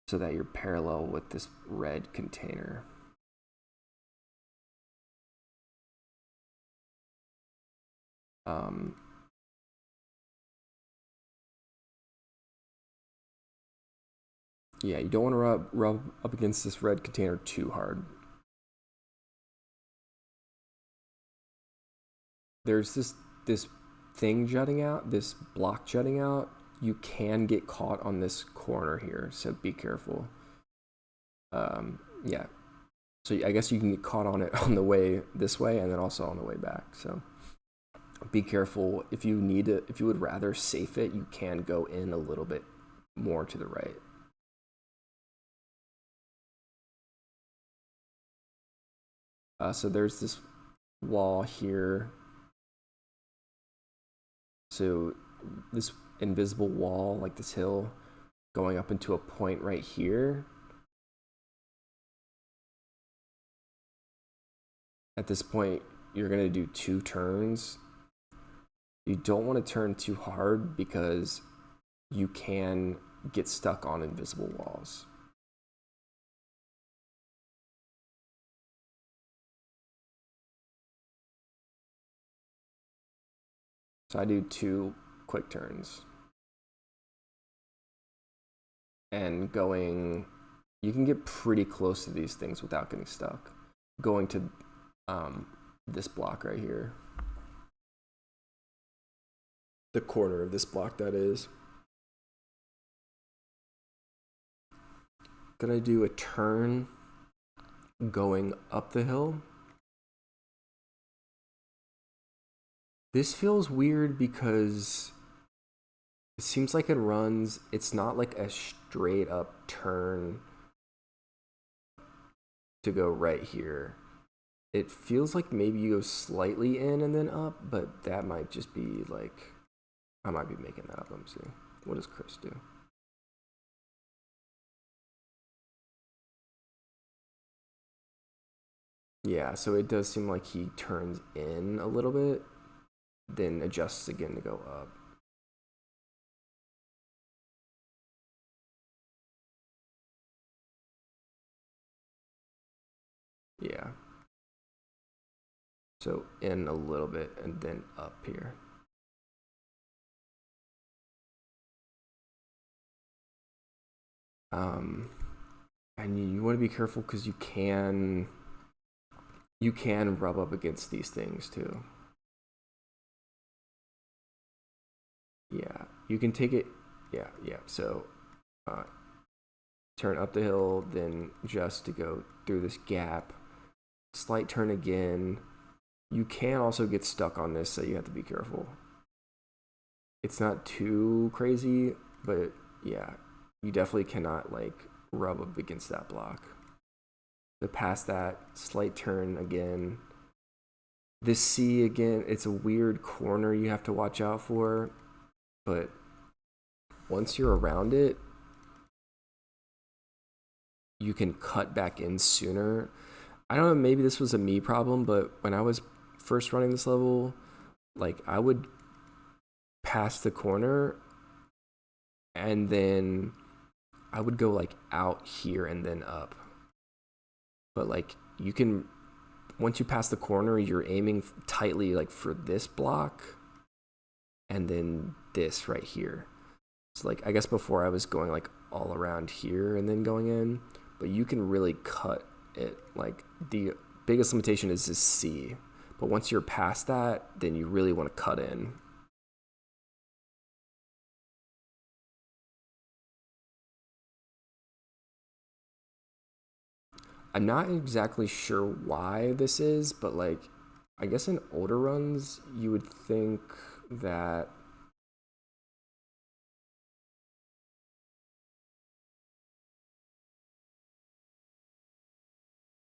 so that you're parallel with this red container. Yeah, you don't want to rub up against this red container too hard. There's this thing jutting out, this block jutting out. You can get caught on this corner here, so be careful. Yeah. So I guess you can get caught on it on the way this way and then also on the way back. So be careful. If you need to, if you would rather safe it, you can go in a little bit more to the right. So there's this wall here. So this invisible wall, like this hill, going up into a point right here. At this point, you're going to do 2 turns. You don't want to turn too hard because you can get stuck on invisible walls. So I do 2 quick turns. And going, you can get pretty close to these things without getting stuck. Going to this block right here. The corner of this block, that is. Then I do a turn going up the hill. This feels weird because it seems like it runs, it's not like a straight up turn to go right here. It feels like maybe you go slightly in and then up, but that might just be like, I might be making that up. Let me see. What does Chris do? Yeah, so it does seem like he turns in a little bit, then adjusts again to go up. Yeah. So in a little bit and then up here. And you want to be careful because you can rub up against these things too. Yeah, you can take it. Yeah. So turn up the hill, then just to go through this gap. Slight turn again. You can also get stuck on this, so you have to be careful. It's not too crazy, but yeah, you definitely cannot like rub up against that block. So past that, slight turn again. This C again, it's a weird corner you have to watch out for, but once you're around it, you can cut back in sooner. I don't know, maybe this was a me problem, but when I was first running this level, like I would pass the corner and then I would go like out here and then up. But like you can, once you pass the corner, you're aiming tightly like for this block and then this right here. So like, I guess before I was going like all around here and then going in, but you can really cut it. Like the biggest limitation is this C, but once you're past that, then you really want to cut in. I'm not exactly sure why this is, but like, I guess in older runs, you would think that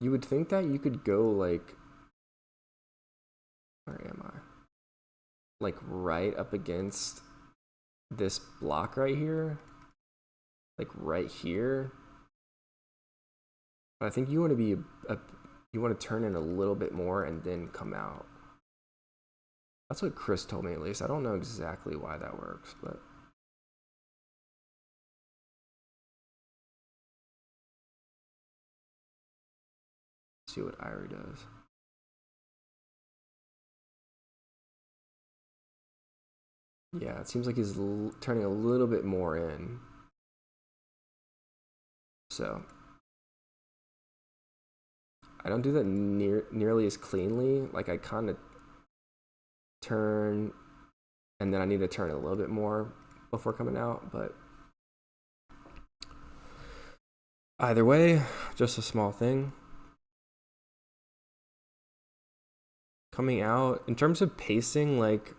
you could go like, where am I? Like right up against this block right here, like right here. But I think you want to be you want to turn in a little bit more and then come out. That's what Chris told me, at least. I don't know exactly why that works, but see what Irie does. Yeah, it seems like he's turning a little bit more in. So I don't do that nearly as cleanly. Like I kind of turn, and then I need to turn a little bit more before coming out. But either way, just a small thing. Coming out, in terms of pacing, like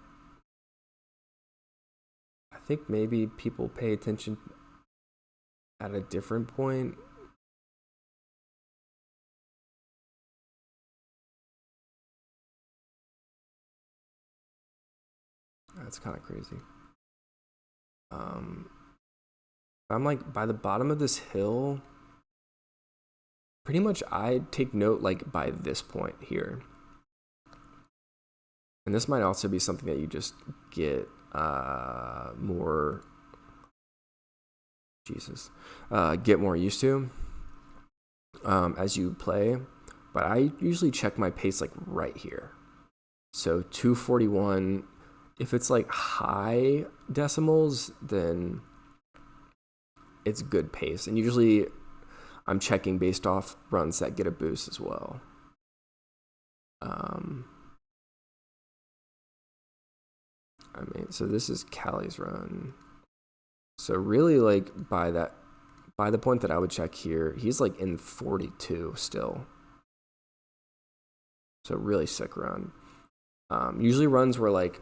I think maybe people pay attention at a different point. That's kind of crazy. I'm like by the bottom of this hill. Pretty much, I take note like by this point here, and this might also be something that you just get more. Jesus, get more used to as you play. But I usually check my pace like right here. So 241. If it's like high decimals, then it's good pace. And usually I'm checking based off runs that get a boost as well. I mean, so this is Callie's run. So really, like by the point that I would check here, he's like in 42 still. So really sick run. Usually runs where like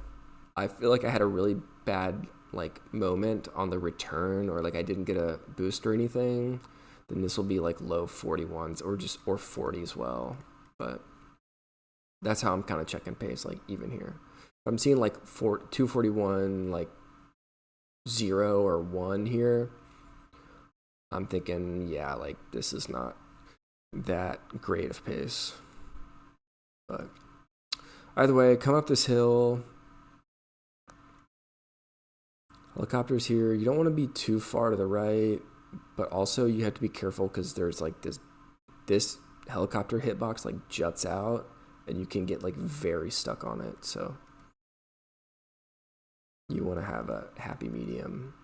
I feel like I had a really bad like moment on the return, or like I didn't get a boost or anything, then this will be like low 41s or 40 as well. But that's how I'm kind of checking pace, like even here. I'm seeing like 241 like 0 or 1 here. I'm thinking, yeah, like this is not that great of pace. But either way, come up this hill. Helicopters here. You don't want to be too far to the right, but also you have to be careful because there's like this helicopter hitbox like juts out, and you can get like very stuck on it. So you want to have a happy medium.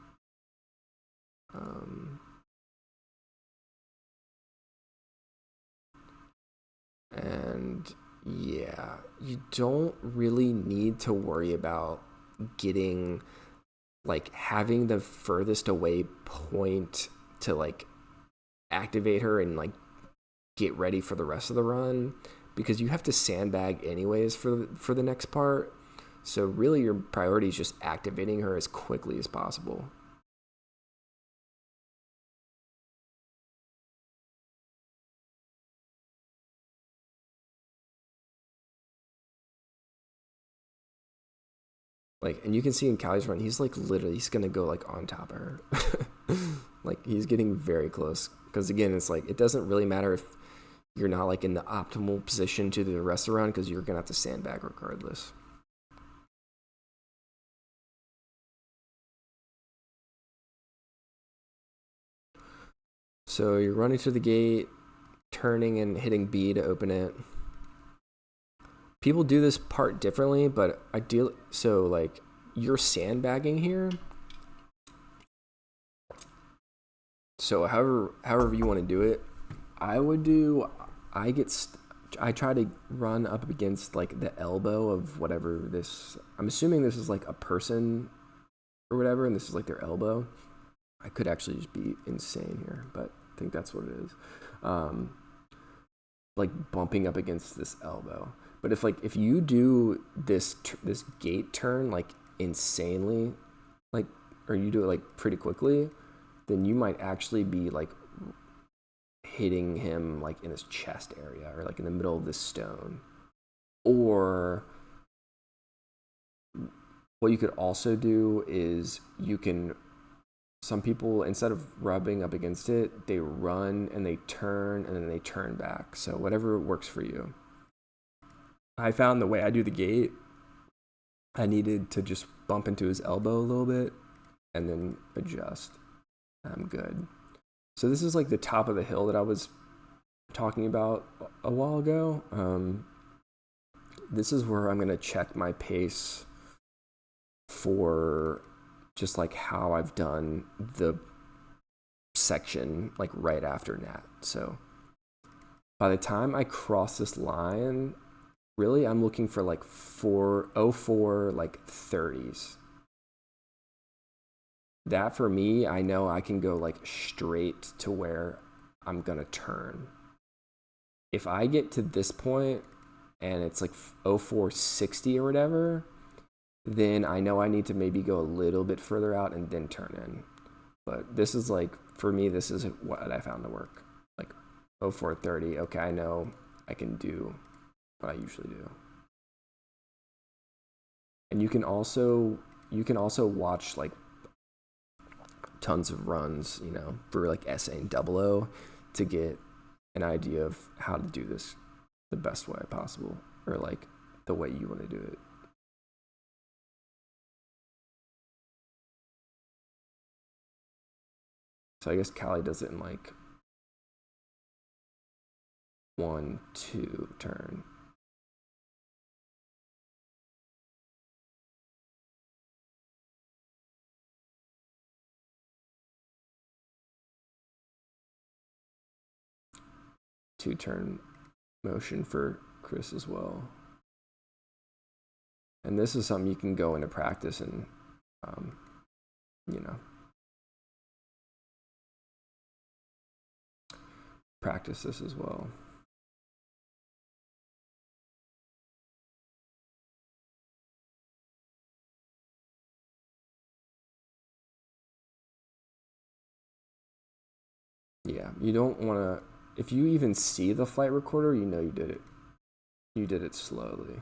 And yeah, you don't really need to worry about getting like having the furthest away point to like activate her and like get ready for the rest of the run, because you have to sandbag anyways for the next part. So really your priority is just activating her as quickly as possible. Like, and you can see in Callie's run, he's like literally, he's gonna go like on top of her. Like he's getting very close. Because again, it's like, it doesn't really matter if you're not like in the optimal position to do the rest of the run, because you're gonna have to sandbag regardless. So you're running to the gate, turning and hitting B to open it. People do this part differently, but so like you're sandbagging here, So however you want to do it, I would do. I get. I try to run up against like the elbow of whatever this. I'm assuming this is like a person or whatever, and this is like their elbow. I could actually just be insane here, but I think that's what it is. Like bumping up against this elbow. But if you do this gate turn like insanely, like, or you do it like pretty quickly, then you might actually be like hitting him like in his chest area or like in the middle of this stone. Or what you could also do is some people, instead of rubbing up against it, they run and they turn and then they turn back. So whatever works for you. I found the way I do the gate, I needed to just bump into his elbow a little bit and then adjust. I'm good. So this is like the top of the hill that I was talking about a while ago. This is where I'm going to check my pace for just like how I've done the section like right after Nat. So by the time I cross this line, really I'm looking for like 404 like 30s. That for me, I know I can go like straight to where I'm gonna turn. If I get to this point and it's like 0460 or whatever, then I know I need to maybe go a little bit further out and then turn in. But this is like, for me, this is what I found to work. Like 0430, okay, I know I can do what I usually do. And you can also watch like tons of runs, you know, for like SA and Double O to get an idea of how to do this the best way possible, or like the way you want to do it. So I guess Callie does it in like 1-2 turn. Two turn motion for Chris as well. And this is something you can go into practice and, you know, practice this as well. Yeah, you don't want to. If you even see the flight recorder, you know you did it. You did it slowly,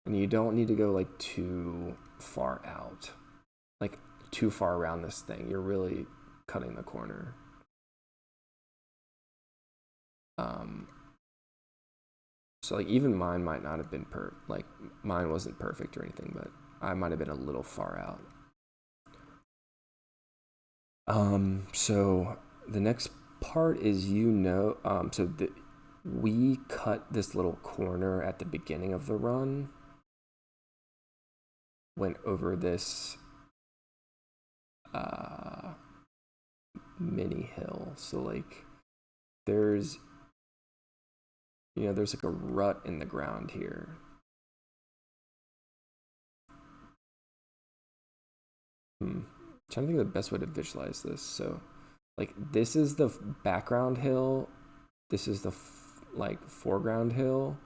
and you don't need to go like too far out, like too far around this thing. You're really cutting the corner. So like even mine might not have been like mine wasn't perfect or anything, but I might have been a little far out. So the next part is we cut this little corner at the beginning of the run, went over this mini hill. So like there's like a rut in the ground here. Trying to think of the best way to visualize this. So like this is the background hill, this is the like foreground hill,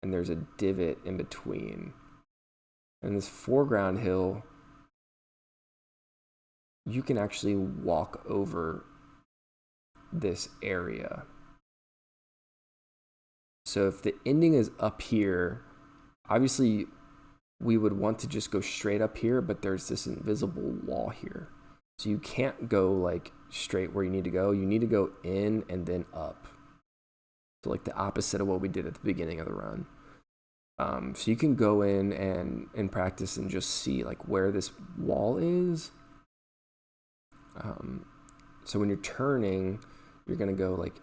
and there's a divot in between. And this foreground hill, you can actually walk over this area. So if the ending is up here, obviously we would want to just go straight up here, but there's this invisible wall here. So you can't go like straight where you need to go. You need to go in and then up. So like the opposite of what we did at the beginning of the run. So you can go in and practice and just see like where this wall is. So when you're turning, you're gonna go like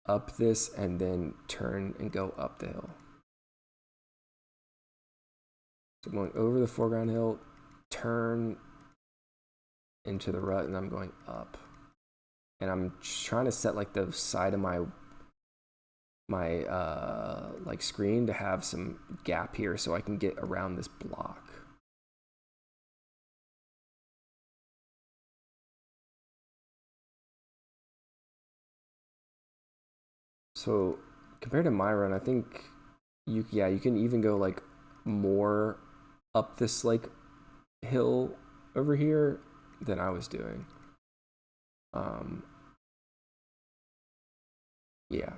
up this and then turn and go up the hill. So I'm going over the foreground hill, turn into the rut, and I'm going up. and I'm trying to set like the side of my like screen to have some gap here so I can get around this block. So compared to my run, I think you can even go like more up this like hill over here than I was doing. Um, yeah.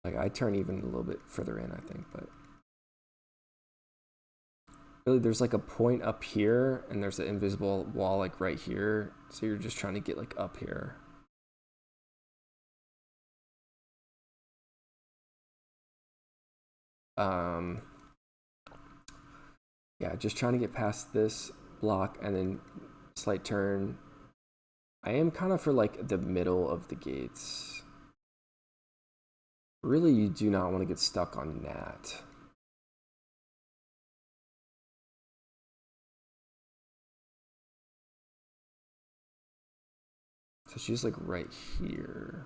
Like I turn even a little bit further in, I think, but really there's like a point up here and there's an invisible wall like right here. So you're just trying to get like up here. Um, yeah, just trying to get past this block and then slight turn. I am kind of for like the middle of the gates. Really, you do not want to get stuck on Nat. So she's like right here.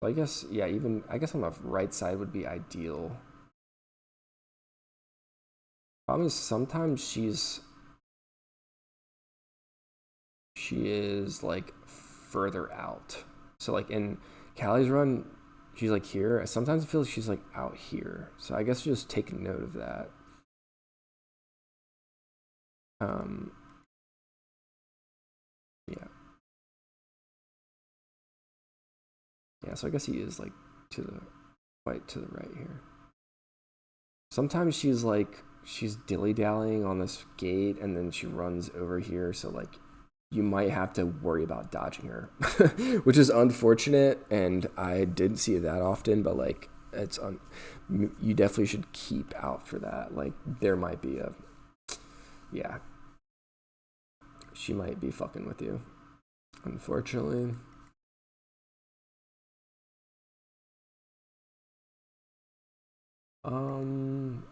Well, I guess, yeah, even, I guess on the right side would be ideal. Problem is sometimes she is like further out. So like in Callie's run, she's like here. Sometimes I feel like she's like out here. So I guess just take note of that. Um, yeah. Yeah, so I guess he is like to the quite to the right here. Sometimes she's dilly dallying on this gate and then she runs over here, so like you might have to worry about dodging her, which is unfortunate. And I didn't see it that often, but like you definitely should keep out for that. Like there might be yeah, she might be fucking with you, unfortunately. Um,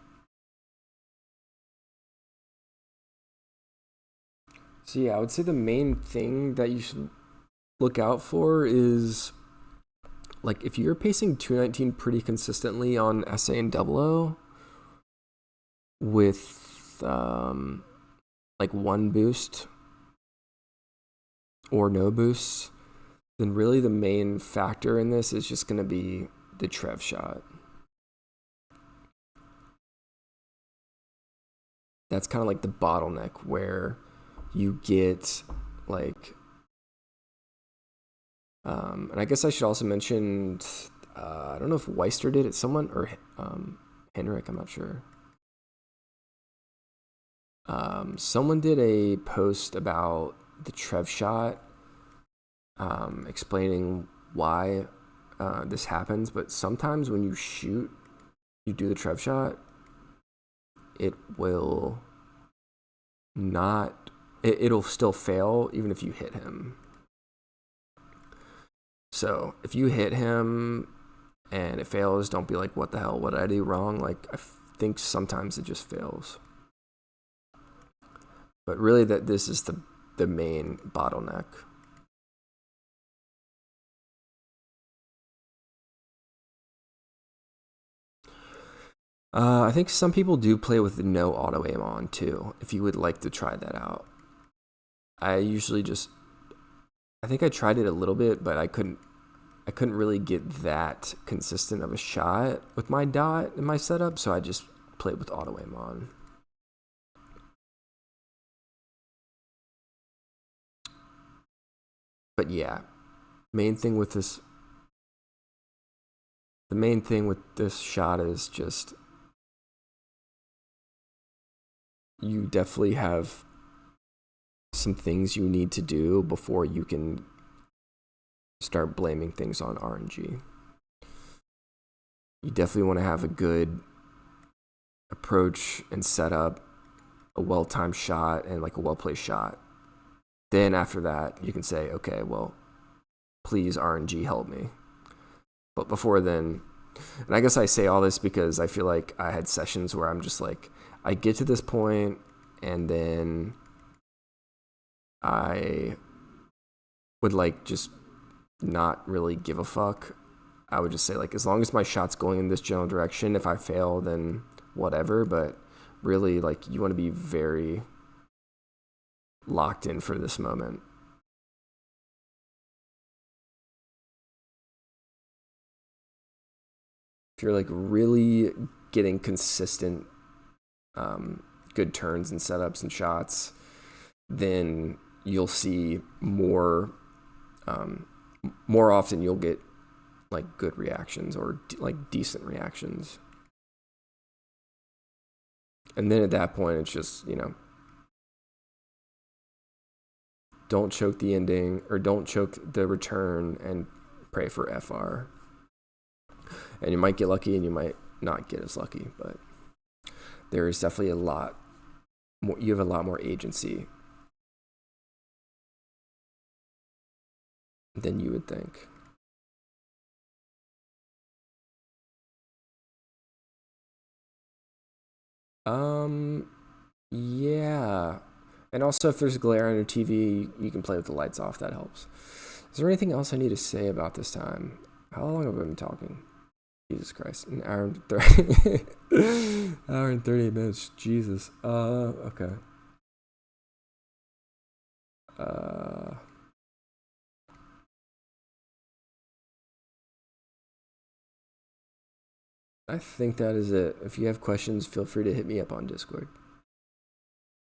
so yeah, I would say the main thing that you should look out for is like if you're pacing 219 pretty consistently on SA and Double O with like one boost or no boosts, then really the main factor in this is just going to be the Trev shot. That's kind of like the bottleneck where you get like and I guess I should also mention I don't know if Weister did it, someone or Henrik, I'm not sure. Someone did a post about the Trev shot, explaining why this happens, but sometimes when you shoot, you do the Trev shot, it will not, it'll still fail even if you hit him. So if you hit him and it fails, don't be like, what the hell, what did I do wrong? Like, I think sometimes it just fails. But really that this is the main bottleneck. I think some people do play with no auto aim on too, if you would like to try that out. I usually just, I think I tried it a little bit, but I couldn't really get that consistent of a shot with my dot in my setup, so I just played with auto aim on. But yeah, the main thing with this shot is just you definitely have some things you need to do before you can start blaming things on RNG. You definitely want to have a good approach and set up, a well-timed shot and like a well-placed shot. Then after that, you can say, okay, well, please RNG help me. But before then, and I guess I say all this because I feel like I had sessions where I'm just like, I get to this point and then I would like just not really give a fuck. I would just say like, as long as my shot's going in this general direction, if I fail, then whatever. But really, like, you want to be very locked in for this moment. If you're like really getting consistent, good turns and setups and shots, then you'll see more often you'll get like good reactions or like decent reactions. And then at that point, it's just, don't choke the ending or don't choke the return and pray for FR. And you might get lucky and you might not get as lucky, but there is definitely a lot more, you have a lot more agency than you would think. Um, yeah. And also, if there's glare on your TV, you can play with the lights off. That helps. Is there anything else I need to say about this time? How long have I been talking? Jesus Christ, an hour and 30, hour and 30 minutes. Jesus. Okay. Uh, I think that is it. If you have questions, feel free to hit me up on Discord.